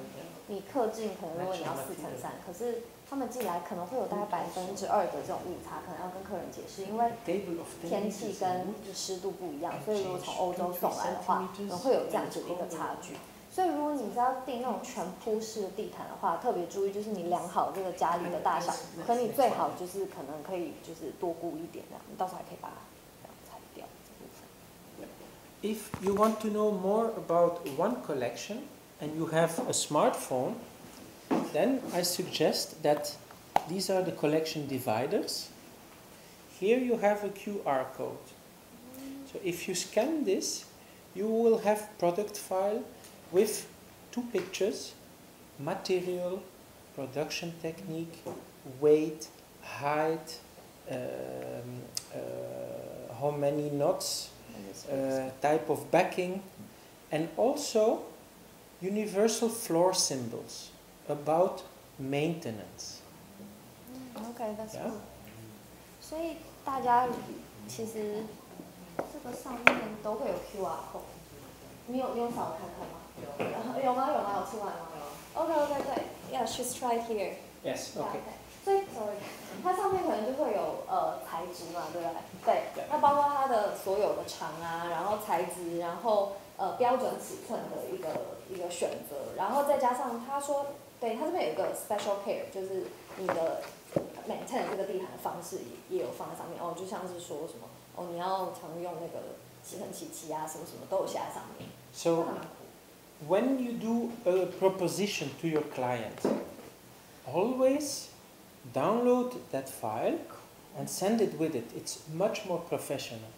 你客进，可能如果你要4×3，可是他们进来可能会有大概2%的这种误差，可能要跟客人解释，因为天气跟湿度不一样，所以如果从欧洲送来的话，可能会有这样子的一个差距。所以如果你是要订那种全铺式的地毯的话，特别注意就是你量好这个家里的大小，可你最好就是可能可以就是多估一点这样，你到时候还可以把它这样裁掉这部分。If you want to know more about one collection and you have a smartphone, then I suggest that these are the collection dividers. Here you have a QR code. So if you scan this, you will have product file with 2 pictures, material, production technique, weight, height, how many knots, type of backing, and also universal floor symbols about maintenance. Okay, that's good. 所以大家其实这个上面都会有 QR code。你有扫看看吗？有吗？有出来吗？OK， 对 ，Yeah, she's tried here. Yes, okay. 所以 sorry， 它上面可能就会有材质嘛，对不对？对。那包括它的所有的长啊，然后材质，然后标准尺寸的一个选择，然后再加上他说，对，它这边有一个 special care， 就是你的 maintain 这个地毯的方式也有放在上面哦，就像是说什么哦，你要常用那个吸尘器啊，什么都有写在上面。So when you do a proposition to your client, always download that file and send it with it. It's much more professional.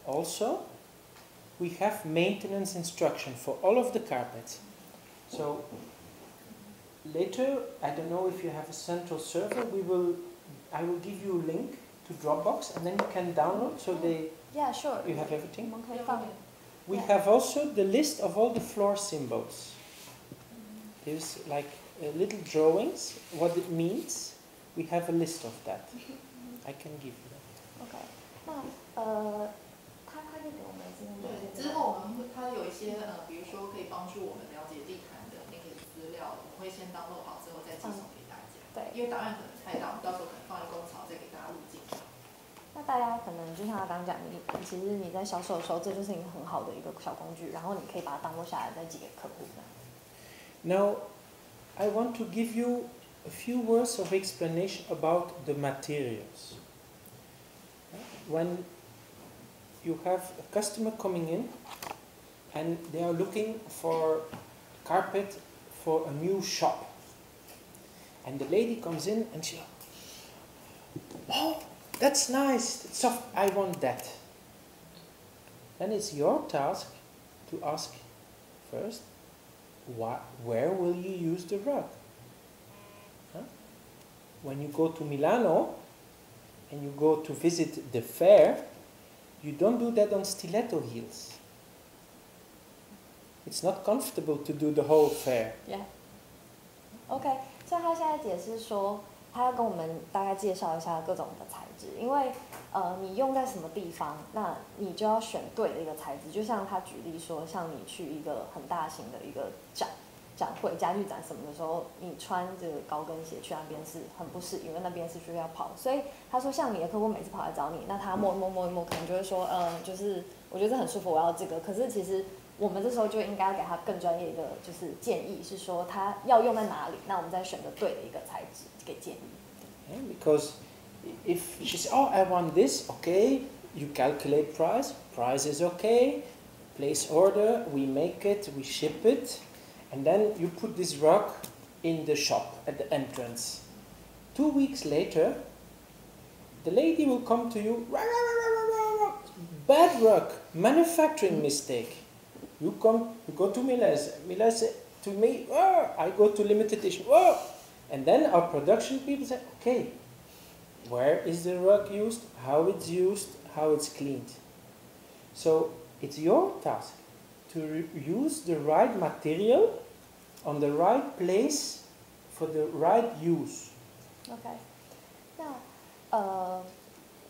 Also, we have maintenance instruction for all of the carpets. So later, I don't know if you have a central server, I will give you a link to Dropbox and then you can download so Yeah, sure. you have everything. We Yeah. have also the list of all the floor symbols. There's like little drawings, what it means. We have a list of that. I can give you that. OK， 那他就给我们这边对，之后我们他有一些比如说可以帮助我们了解地毯的那个资料，我们会先download好之后再寄送给大家。对，因为档案可能太大，我们到时候可能放在工厂再给大家录进去。那大家可能就像他刚刚讲，其实你在销售的时候，这就是一个很好的一个小工具，然后你可以把它download下来再寄给客户。Now, I want to give you a few words of explanation about the materials. When you have a customer coming in and they are looking for carpet for a new shop, and the lady comes in and she, oh, that's nice, it's soft, I want that. Then it's your task to ask first, where will you use the rug? Huh? When you go to Milano and you go to visit the fair, you don't do that on stiletto heels. It's not comfortable to do the whole fair. Yeah. OK， 所以他现在解释说，他要跟我们大概介绍一下各种的材质，因为你用在什么地方，那你就要选对的一个材质。就像他举例说，像你去一个很大型的一个展会、家具展什么的时候，你穿这个高跟鞋去那边是很不适，因为那边是需要跑。所以他说，像你的客户每次跑来找你，那他摸一摸，可能就会说，就是我觉得这很舒服，我要这个。可是其实我们这时候就应该给他更专业的就是建议，是说他要用在哪里，那我们再选择对的一个材质给建议。Yeah, because if she says, oh, I want this, okay, you calculate price, price is okay, place order, we make it, we ship it, and then you put this rug in the shop at the entrance. 2 weeks later, the lady will come to you, bad rug, manufacturing mistake. You go to Milas says to me, oh, I go to limited edition, oh. And then our production people say, okay, where is the rug used, how it's used, how it's cleaned. So it's your task to use the right material on the right place for the right use. OK， 那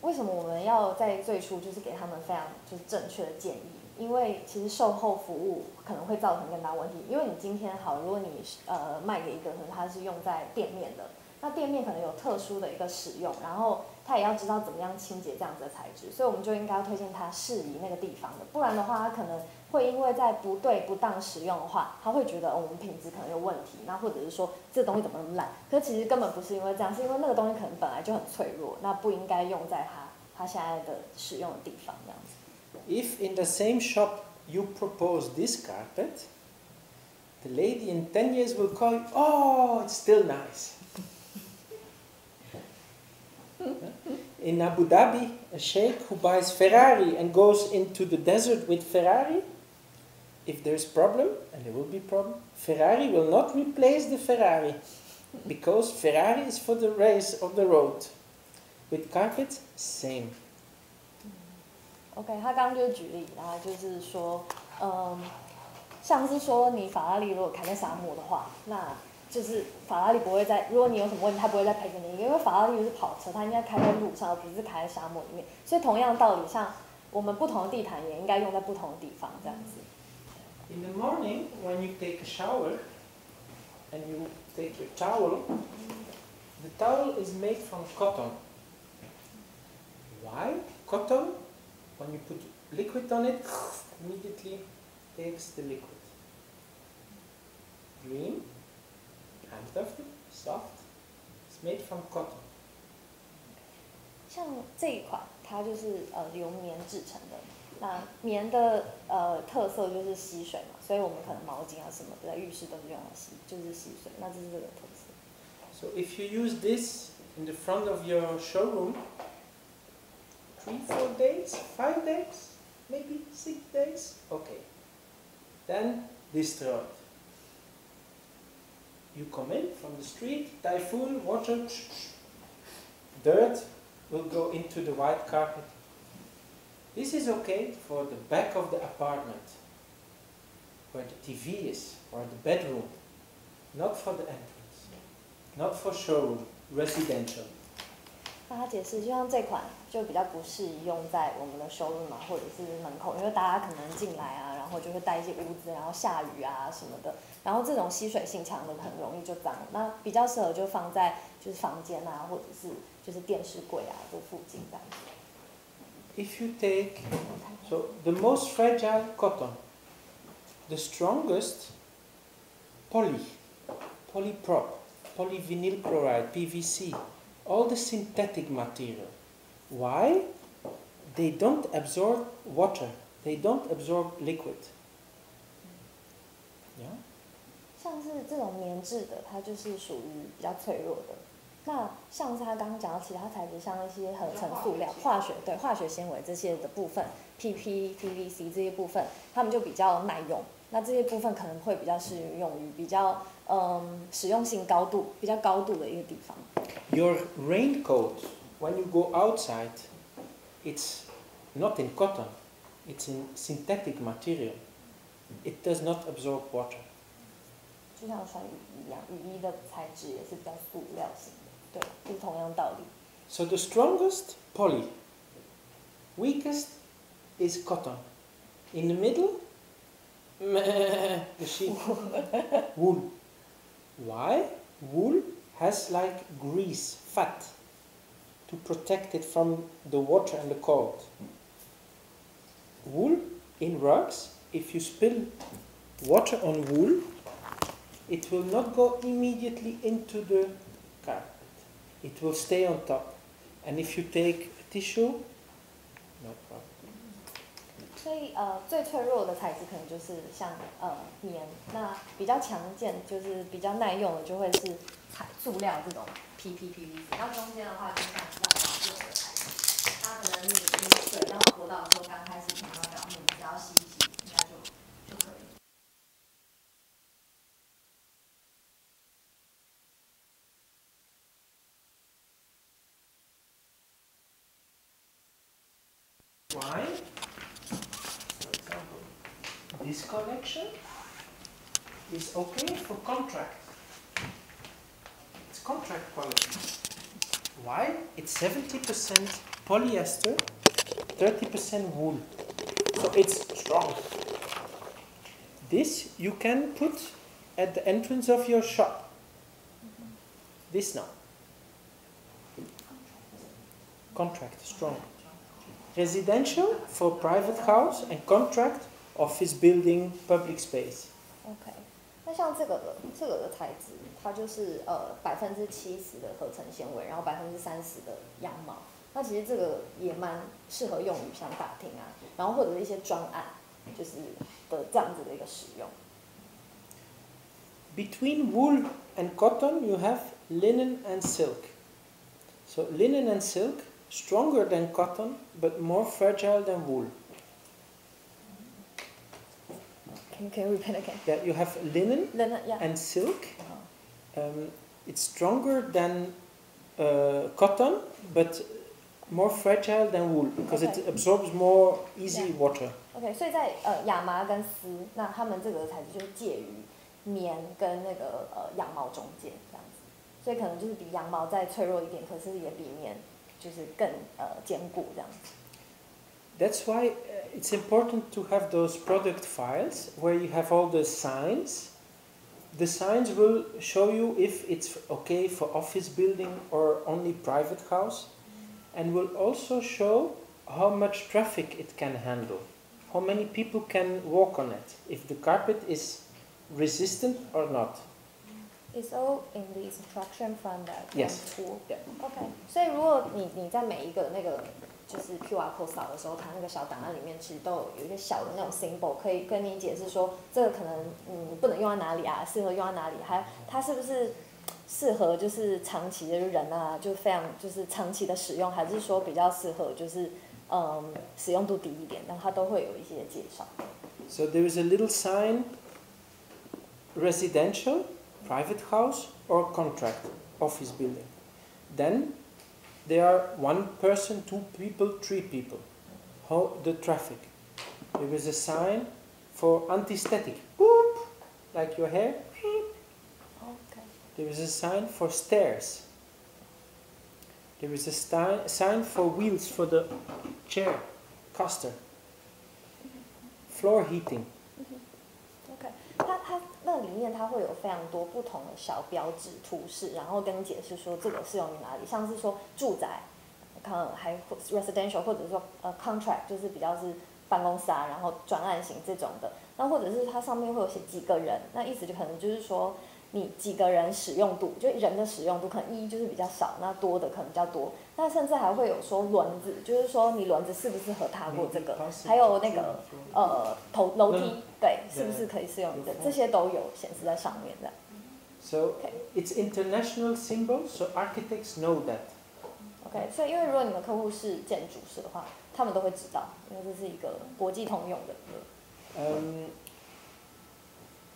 为什么我们要在最初就是给他们非常就是正确的建议？因为其实售后服务可能会造成更大问题。因为你今天好，如果你卖给一个可能他是用在店面的，那店面可能有特殊的一个使用，然后他也要知道怎么样清洁这样子的材质，所以我们就应该要推荐他适宜那个地方的，不然的话他可能会因为在不当使用的话，他会觉得我们品质可能有问题，那或者是说这东西怎么那么烂，可是其实根本不是因为这样，是因为那个东西可能本来就很脆弱，那不应该用在他现在的使用的地方这样子。If in the same shop you propose this carpet, the lady in 10 years will call you, oh, it's still nice. In Abu Dhabi, a sheikh who buys Ferrari and goes into the desert with Ferrari, if there's problem, and there will be problem, Ferrari will not replace the Ferrari, because Ferrari is for the race of the road. With carpet, same. OK， 他刚刚就是举例，然后就是说，像是说你法拉利如果开在沙漠的话，那就是法拉利不会在，如果你有什么问题，他不会再赔给你，因为法拉利是跑车，它应该开在路上，而不是开在沙漠里面。所以同样的道理，像我们不同的地毯也应该用在不同的地方，这样子。In the morning, when you take a shower and you take your towel, the towel is made from cotton. Why? Cotton, when you put liquid on it, immediately takes the liquid. Green, handcrafted, soft, it's made from cotton. 像这一款，它就是由棉制成的。那棉的特色就是吸水嘛，所以我们可能毛巾啊什么的在浴室都是用来吸，就是吸水。那这是这个特色。So if you use this in the front of your showroom, 3, 4 days, 5 days, maybe 6 days, okay. Then destroyed. You come in from the street, typhoon, water, dirt will go into the white carpet. This is okay for the back of the apartment, where the TV is, or the bedroom, not for the entrance, not for showroom, residential. 那他解释，就像这款就比较不适宜用在我们的showroom或者是门口，因为大家可能进来啊，然后就会带一些污渍，然后下雨啊什么的，然后这种吸水性强的很容易就脏。那比较适合就放在就是房间啊，或者是就是电视柜啊这附近这样子。If you take, so the most fragile cotton, the strongest polyprop, polyvinyl chloride, PVC, all the synthetic material. Why? They don't absorb water. They don't absorb liquid. Yeah? 像是这种棉质的，它就是属于比较脆弱的。那像是他刚刚讲到其他材质，像一些合成塑料、化学纤维这些的部分 ，PP、PVC 这些部分，它们就比较耐用。那这些部分可能会比较适用于比较使用性比较高度的一个地方。Your raincoat, when you go outside, it's not in cotton, it's in synthetic material. It does not absorb water. 就像穿雨衣一样，雨衣的材质也是比较塑料型的。对，就是同样道理。So the strongest, poly. Weakest is cotton. In the middle, the sheep. Wool. Why? Wool has like grease, fat, to protect it from the water and the cold. Wool in rugs, if you spill water on wool, it will not go immediately into the carpet. It will stay on top. And if you take tissue, no problem. 所以最脆弱的材质可能就是像棉，那比较强健就是比较耐用的就会是塑料这种 PVC。那中间的话就像要保用的材质，它可能你水要泼到的时候，刚开始碰到表面，你只要吸一吸，应该就可以。Why? For example, this collection is okay for contract. It's contract quality. Why? It's 70% polyester, 30% wool. So it's strong. This you can put at the entrance of your shop. This now. Contract, strong. Residential for private house and contract office building public space. OK， 那像这个的材质，它就是70%的合成纤维，然后30%的羊毛。那其实这个也蛮适合用于像大厅啊，然后或者是一些专案，就是的这样子的一个使用。Between wool and cotton, you have linen and silk. So linen and silk, stronger than cotton, but more fragile than wool. Can you repeat again? Yeah, you have linen yeah. and silk. It's stronger than cotton, but more fragile than wool because it absorbs more easy water. OK， 所以在亚麻跟丝，那它们这个材质就是介于棉跟那个羊毛中间这样子，所以可能就是比羊毛再脆弱一点，可是也比棉就是更坚固这样子。That's why it's important to have those product files where you have all the signs. The signs will show you if it's okay for office building or only private house, and will also show how much traffic it can handle, how many people can walk on it, if the carpet is resistant or not. It's all in the instruction from that tool. Yeah. OK， 所以如果你在每一个那个就是 QR code 扫的时候，它那个小档案里面其实都有一个小的那种 symbol， 可以跟你解释说这个可能不能用在哪里啊，适合用在哪里，还它是不是适合就是长期的人啊，就非常就是长期的使用，还是说比较适合就是使用度低一点，然后它都会有一些介绍。So there is a little sign, residential, private house or contract office building. Then there are 1 person, 2 people, 3 people. How the traffic. There is a sign for anti-static. Boop, like your hair. Okay. There is a sign for stairs. There is a sign for wheels for the chair, caster. Floor heating. OK， 它那里面它会有非常多不同的小标志图示，然后跟你解释说这个适用于哪里，像是说住宅，还 residential 或者说contract 就是比较是办公室啊，然后专案型这种的，那或者是它上面会有写几个人，那意思就可能就是说你几个人使用度，就人的使用度可能1就是比较少，那多的可能比较多，那甚至还会有说轮子，就是说你轮子适不适合踏过这个，还有那个楼梯，对，是不是可以适用的，这些都有显示在上面的。So it's international symbol, so architects know that. OK， 所以因为如果你的客户是建筑师的话，他们都会知道，因为这是一个国际通用的。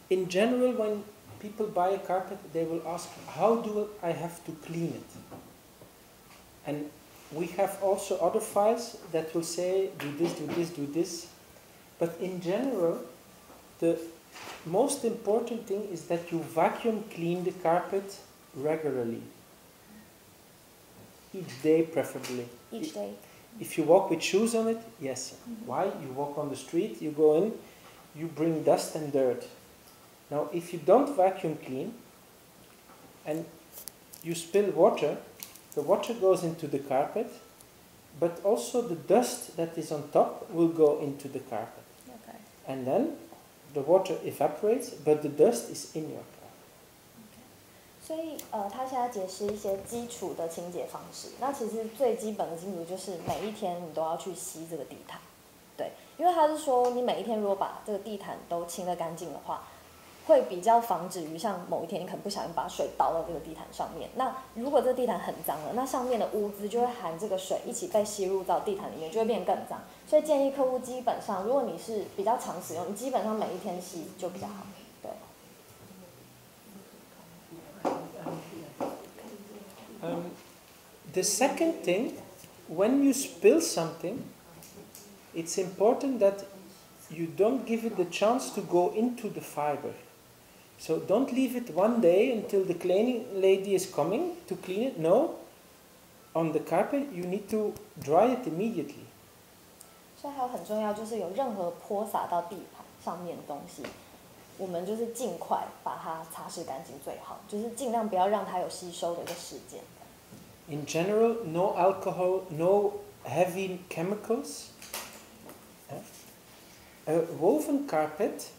In general, when people buy a carpet, they will ask, how do I have to clean it? And we have also other files that will say, do this, do this, do this. But in general, the most important thing is that you vacuum clean the carpet regularly. Each day, preferably. Each day. If you walk with shoes on it, yes. Why? You walk on the street, you go in, you bring dust and dirt. Now, if you don't vacuum clean and you spill water, the water goes into the carpet, but also the dust that is on top will go into the carpet. Okay. And then the water evaporates, but the dust is in your carpet. 所以他现在解释一些基础的清洁方式。那其实最基本的清洁就是每一天你都要去吸这个地毯，对，因为他是说你每一天如果把这个地毯都清得干净的话，会比较防止于像某一天你可能不小心把水倒到这个地毯上面。那如果这个地毯很脏了，那上面的污渍就会含这个水一起被吸入到地毯里面，就会变得更脏。所以建议客户基本上，如果你是比较常使用，你基本上每一天吸就比较好。对。The second thing, when you spill something, it's important that you don't give it the chance to go into the fiber. So don't leave it one day until the cleaning lady is coming to clean it. No, on the carpet you need to dry it immediately. 所以还有很重要就是有任何泼洒到地毯上面的东西，我们就是尽快把它擦拭干净最好，就是尽量不要让它有吸收的一个时间。In general, no alcohol, no heavy chemicals. A woven carpet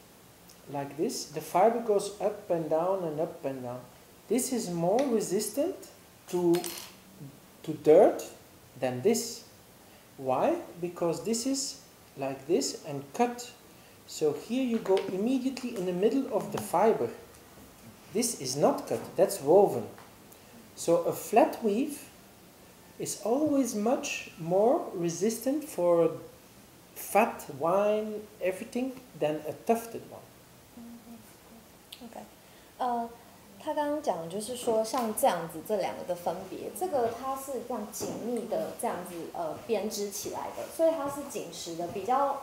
like this, the fiber goes up and down and up and down. This is more resistant to dirt than this. Why? Because this is like this and cut. So here you go immediately in the middle of the fiber. This is not cut, that's woven. So a flat weave is always much more resistant for fat, wine, everything than a tufted one. OK，他刚刚讲的就是说像这样子这两个的分别，这个它是这样紧密的这样子编织起来的，所以它是紧实的，比较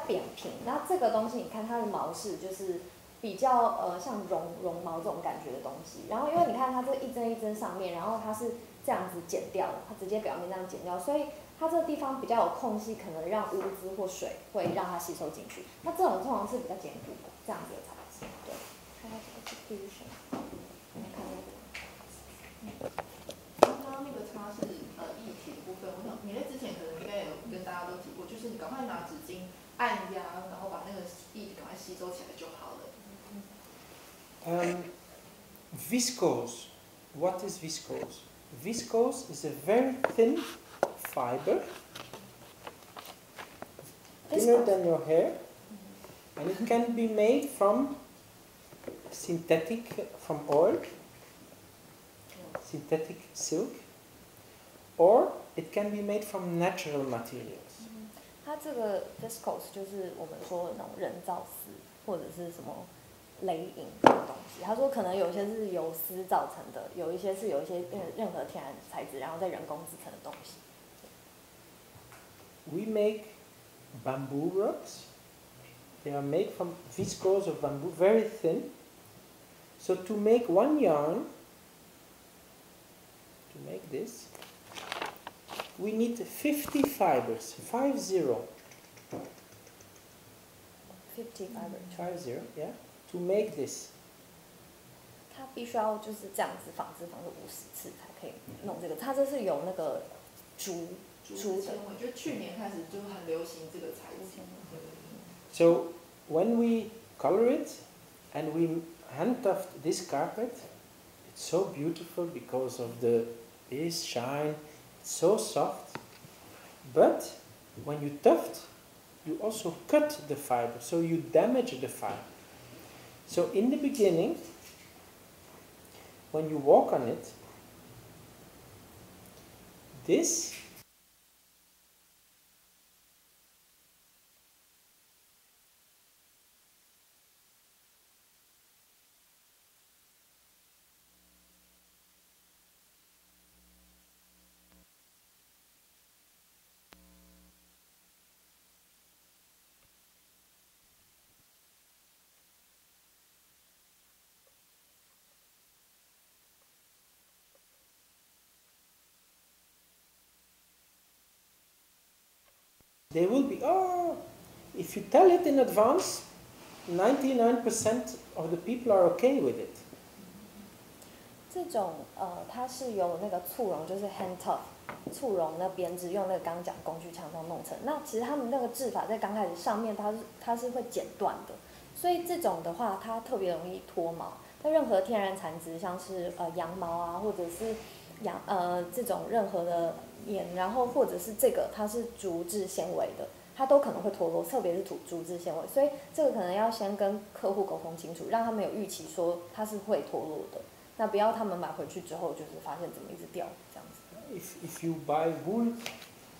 扁平。那这个东西你看它的毛是就是比较像绒毛这种感觉的东西。然后因为你看它这一针一针上面，然后它是这样子剪掉的，它直接表面这样剪掉，所以它这个地方比较有空隙，可能让污渍或水会让它吸收进去。那这种通常是比较坚固的这样子的材质，对。看它这个 diffusion， 我们看那个。刚刚那个擦是液体的部分，我想你在之前可能应该有跟大家都提过，就是你赶快拿纸巾按压，然后把那个液体赶快吸收起来就好了。Viscose. What is viscose? Viscose is a very thin fiber, thinner than your hair, and it can be made from from oil, synthetic silk, or it can be made from natural materials. 它这个 viscose 就是我们说的那种人造丝或者是什么雷影的东西。他说可能有些是由丝造成的，有一些是有一些任何天然材质，然后再人工制成的东西。We make bamboo rugs. They are made from viscose of bamboo, very thin. So to make one yarn, to make this, we need 50 fibers, 50. 50 fibers. 50, yeah, to make this. 它必须要就是这样子纺织50次才可以弄这个。它这是有那个竹的。我觉得去年开始就很流行这个材质。So when we color it and we hand tuft this carpet, it's so beautiful because of this shine. It's so soft. But when you tuft, you also cut the fiber, so you damage the fiber. So in the beginning, when you walk on it, this they will be, oh, if you tell it in advance, 99% of the people are okay with it. 这种它是由那个簇绒，就是 hand tough 簇绒那编织，用那个刚刚讲工具枪这样弄成。那其实他们那个制法在刚开始上面它是会剪断的，所以这种的话它特别容易脱毛。那任何天然材质，像是羊毛啊，或者是这种任何的棉，然后或者是这个它是竹质纤维的，它都可能会脱落，特别是竹质纤维。所以这个可能要先跟客户沟通清楚，让他们有预期说它是会脱落的。那不要他们买回去之后，就是发现怎么一直掉这样子。If you buy wool，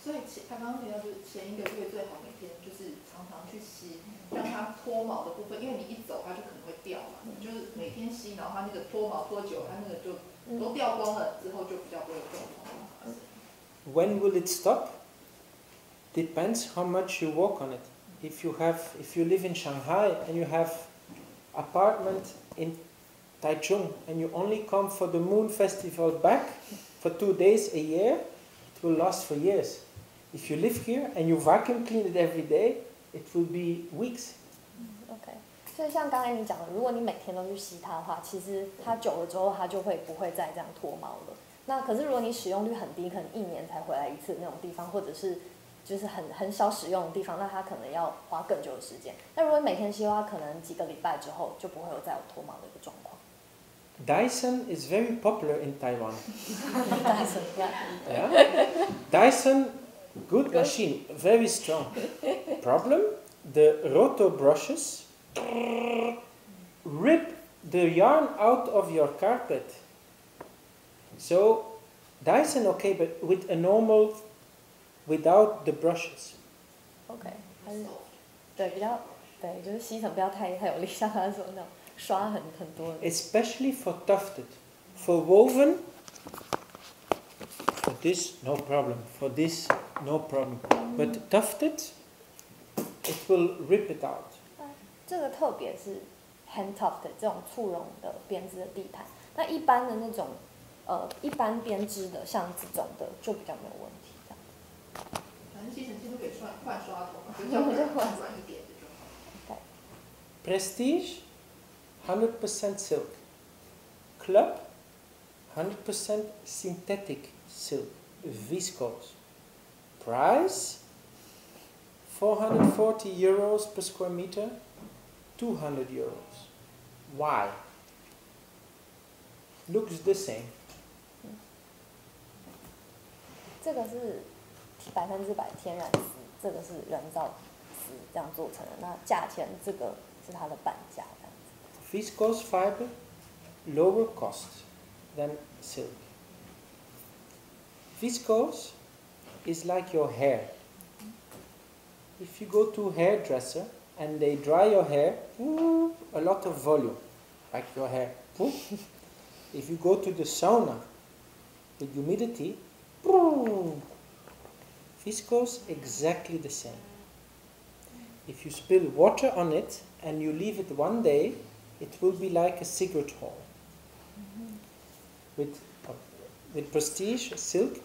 所以他刚刚提到就是前1个月最好每天就是常常去吸，让它脱毛的部分，因为你一走它就可能会掉嘛，就是每天吸，然后它那个脱毛脱久，它那个就都掉光了之后就比较不会有这种状况发生。When will it stop? Depends how much you work on it. If you live in Shanghai and you have apartment in Taichung and you only come for the Moon Festival back for 2 days a year, it will last for years. If you live here and you vacuum clean it every day, it will be weeks. OK， 所以像刚才你讲的，如果你每天都去吸它的话，其实它久了之后，它就不会再这样脱毛了。那可是如果你使用率很低，可能1年才回来1次那种地方，或者是就是很少使用的地方，那它可能要花更久的时间。那如果你每天吸的话，可能几个礼拜之后就不会有再有脱毛的一个状况。Dyson is very popular in Taiwan. Dyson, Yeah. Dyson, good machine, very strong. Problem, the roto brushes rip the yarn out of your carpet. So Dyson okay, but with a normal, without the brushes. OK， 还是对比较对，就是吸尘不要太有力，像他说那种刷很多的。Especially for tufted, for woven. For this, no problem. For this, no problem. But tufted, it will rip it out. 这个特别是 hand tufted 这种簇绒的编织的地毯，那一般的那种一般编织的，像这种的就比较没有问题。这样。反正吸尘器都可以换刷头嘛，就换软一点的就好。Prestige, 100% silk. Club, 100% synthetic silk, viscose. Price, €440 per square meter, €200. Why? Looks the same. 这个是100%天然丝，这个是人造丝这样做成的。那价钱这个是它的半价这样子。Viscose fiber, lower cost than silk. Viscose is like your hair. If you go to a hairdresser and they dry your hair, a lot of volume, like your hair. If you go to the sauna, the humidity, viscose exactly the same. If you spill water on it and you leave it 1 day, it will be like a cigarette hole. With Prestige silk,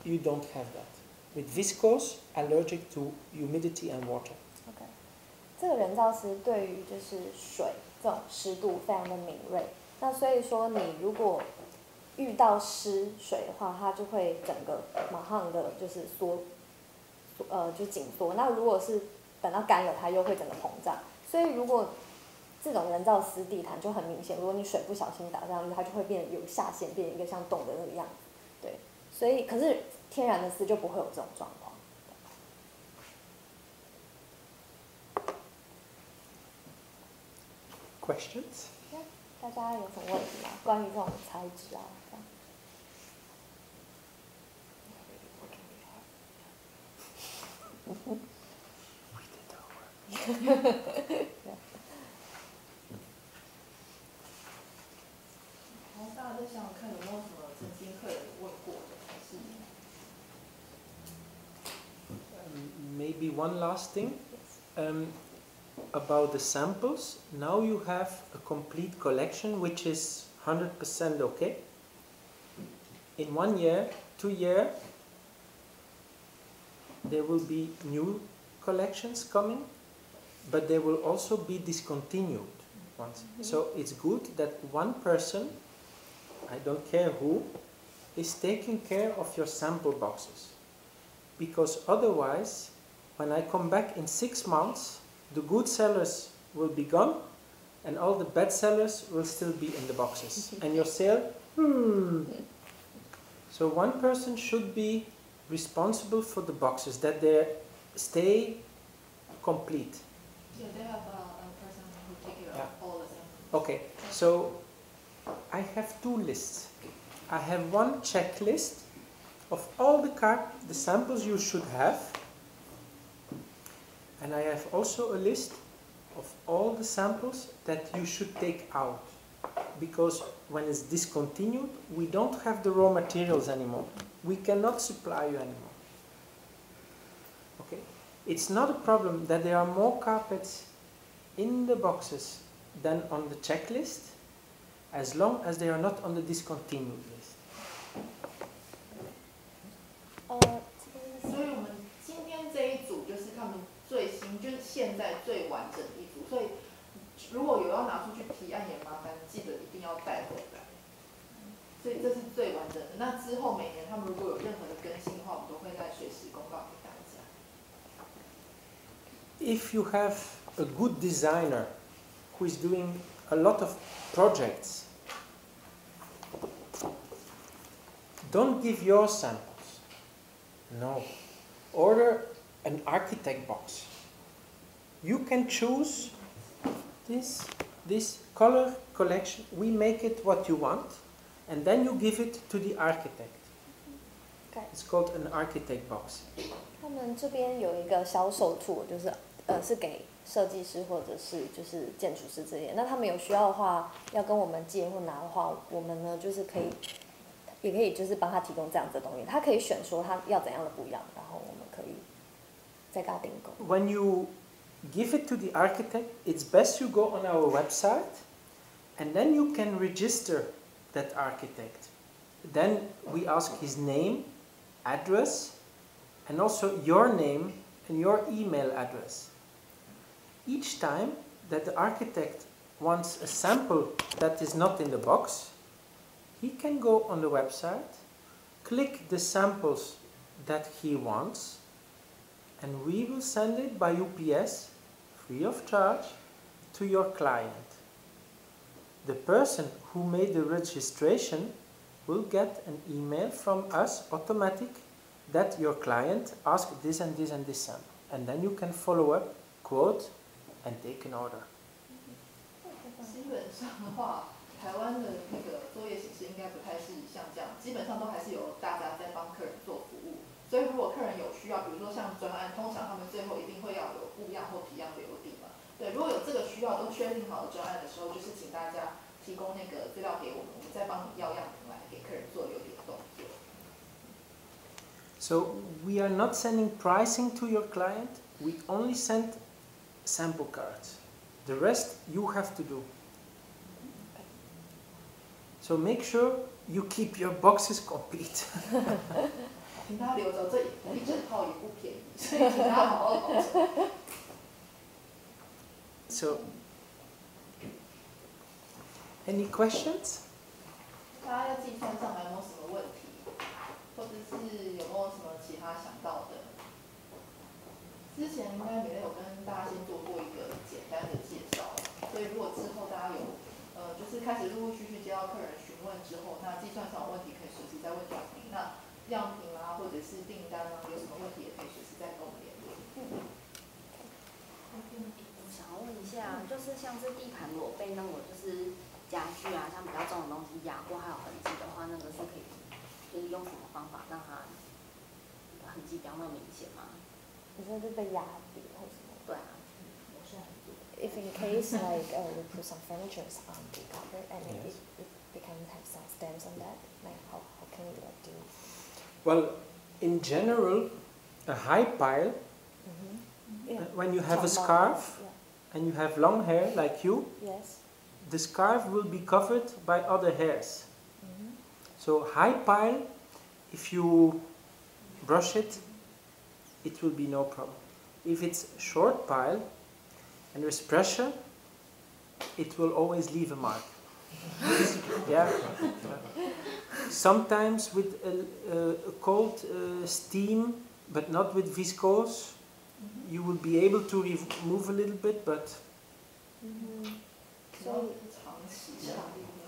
you don't have that. With viscose, allergic to humidity and water. OK， 这个人造丝对于就是水这种湿度非常的敏锐。那所以说，你如果遇到湿水的话，它就会整个马上的就是就紧缩。那如果是等到干了，它又会整个膨胀。所以如果这种人造丝地毯就很明显，如果你水不小心打上去，它就会变有下陷，变一个像洞的那个样子。对，所以可是天然的丝就不会有这种状况。Questions? 大家有什么问题吗？关于这种材质啊，这样。然后大家再想想看有没有什么曾经客人问过的，还是Maybe one last thing. About the samples, now you have a complete collection which is 100% okay. In 1 year, 2 years, there will be new collections coming, but they will also be discontinued ones. So it's good that one person, I don't care who, is taking care of your sample boxes. Because otherwise, when I come back in 6 months, the good sellers will be gone and all the bad sellers will still be in the boxes. And your sale, So one person should be responsible for the boxes, that they stay complete. Yeah, they have a person who take care of all the samples. Okay, so I have 2 lists. I have one checklist of all the samples you should have, and I have also a list of all the samples that you should take out, because when it's discontinued, we don't have the raw materials anymore. We cannot supply you anymore. Okay, it's not a problem that there are more carpets in the boxes than on the checklist, as long as they are not on the discontinued list. 所以我们今天这一组就是他们最新，就是现在最完整的一组。所以如果有要拿出去提案，也麻烦记得一定要带回来。所以这是最完整的。那之后每年他们如果有任何的更新的话，我们都会再随时公告给大家。If you have a good designer who is doing a lot of projects, don't give your samples. No. Order an architect box. You can choose this color collection. We make it what you want, and then you give it to the architect. Okay. It's called an architect box. 他们这边有一个销售图，就是是给设计师或者是就是建筑师之类的。那他们有需要的话，要跟我们借或拿的话，我们呢就是可以，也可以就是帮他提供这样子的东西。他可以选说他要怎样的不一样，然后我们可以再给他订购。When you give it to the architect, it's best you go on our website, and then you can register that architect. Then we ask his name, address, and also your name and your email address. Each time that the architect wants a sample that is not in the box, he can go on the website, click the samples that he wants, and we will send it by UPS, free of charge, to your client. The person who made the registration will get an email from us, automatic, that your client asked this and this and this sample. And then you can follow up, quote, and take an order. 基本上的话，台湾的那个作业形式应该不太是像这样，基本上都还是由大家在帮客人做服务。所以如果客人有需要，比如说像专案，通常他们最后一定会要有物样或批样留底嘛。对，如果有这个需要都确定好的专案的时候，就是请大家提供那个资料给我们，我们再帮你要样品来给客人做留底的动作。So we are not sending pricing to your client, we only send sample cards. The rest you have to do. So make sure you keep your boxes complete. 请他留着，这一整套也不便宜，所以请他好好保存。So, any questions? 大家在计算上还有没有什么问题，或者是有没有什么其他想到的？之前应该美乐有跟大家先做过一个简单的介绍，所以如果之后大家有就是开始陆陆续续接到客人询问之后，那计算上有问题可以随时再问转评。那样品啊，或者是订单啊，有什么问题也可以随时再跟我们联络。我想要问一下，就是像是地毯如果被那种就是家具啊，像比较重的东西压过还有痕迹的话，那个是可以，就是用什么方法让它痕迹不要那么明显吗？你说是被压扁或什么？对啊。If in case like we put some furniture on the carpet and it can have some stamps on that, like how can we like do? Well, in general, a high pile, when you have a scarf and you have long hair like you, yes, the scarf will be covered by other hairs. So high pile, if you brush it, it will be no problem. If it's short pile and there's pressure, it will always leave a mark. Yeah. Sometimes with a cold steam, but not with viscose, you will be able to remove a little bit, but 所以长期下，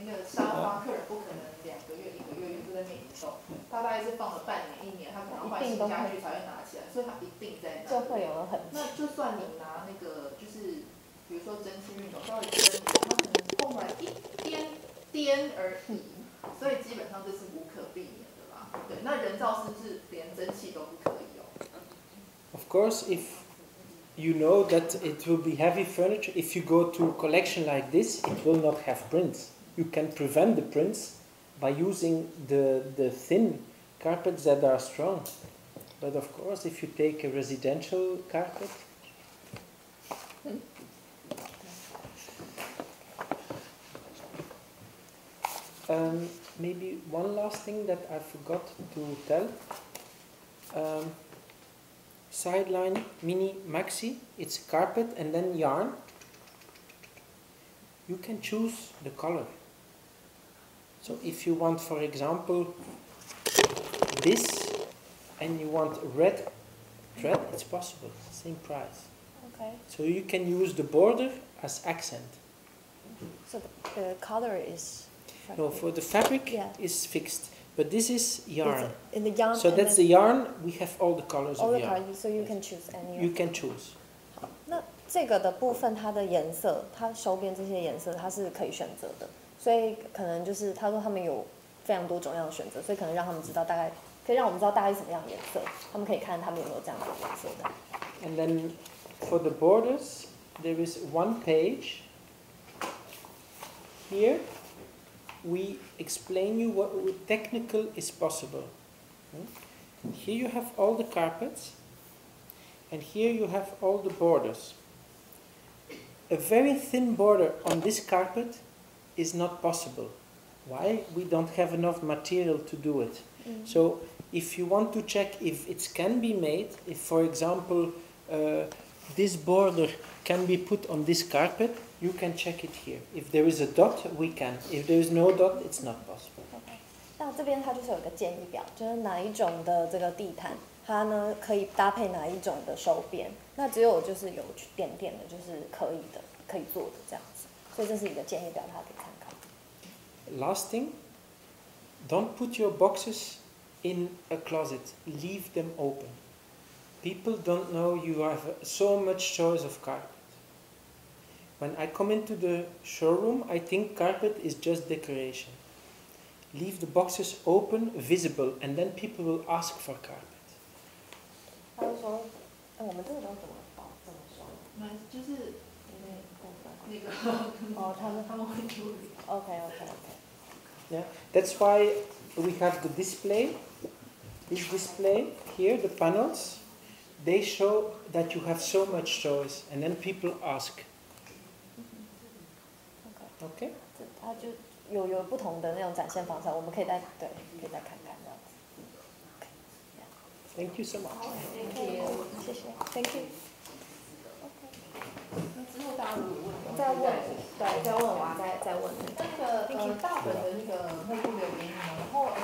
那个沙发客人不可能2个月、1个月就在那里动，他大概是放了半年、1年，他可能换新家具才会拿起来，所以他一定在那。就会有了痕迹。那就算你拿那个，就是比如说蒸汽熨斗稍微蒸，它可能碰来一点点而已，所以基本上这是无可避免的啦。对，那人造是不是连蒸汽都不可以哦？Of course, if you know that it will be heavy furniture, if you go to a collection like this, it will not have prints. You can prevent the prints by using the thin carpets that are strong. But of course, if you take a residential carpet, maybe one last thing that I forgot to tell. Sideline, mini, maxi, it's carpet and then yarn. You can choose the color. So if you want, for example, this and you want red thread, it's possible, same price. Okay. So you can use the border as accent. So the color is... No, for the fabric is fixed. But this is yarn. In the yarn. So that's the yarn. We have all the colors all of the yarn. Colors, so you can choose any. You can choose. 好，那这个的部分，它的颜色，它收边这些颜色，它是可以选择的。所以可能就是他说他们有非常多种样的选择，所以可能让他们知道大概，可以让我们知道大概是什么样的颜色，他们可以看他们有没有这样的颜色的。And then for the borders, there is one page here. We explain you what technical is possible. Here you have all the carpets, and here you have all the borders. A very thin border on this carpet is not possible. Why? We don't have enough material to do it. So if you want to check if it can be made, if for example this border can be put on this carpet, you can check it here. If there is a dot, we can. If there is no dot, it's not possible. Okay. 那这边它就是有一个建议表，就是哪一种的这个地毯，它呢可以搭配哪一种的收边。那只有就是有点点的，就是可以的，可以做的这样子。所以这是一个建议表，大家可以参考。Last thing, don't put your boxes in a closet. Leave them open. People don't know you have so much choice of carpet. When I come into the showroom, I think carpet is just decoration. Leave the boxes open, visible, and then people will ask for carpet. 他就说，我们这个都怎么收？就是那个哦，他们会处理。OK. Yeah, that's why we have the display. This display here, the panels, they show that you have so much choice, and then people ask. Okay. 它就有不同的那种展现方式，我们可以再看看这样子。Thank you so much. Thank you. 谢谢 ，Thank you. 那之后大家如果有问题，再问，对，再问我再问。那个大本的那个幕布留给你们，然后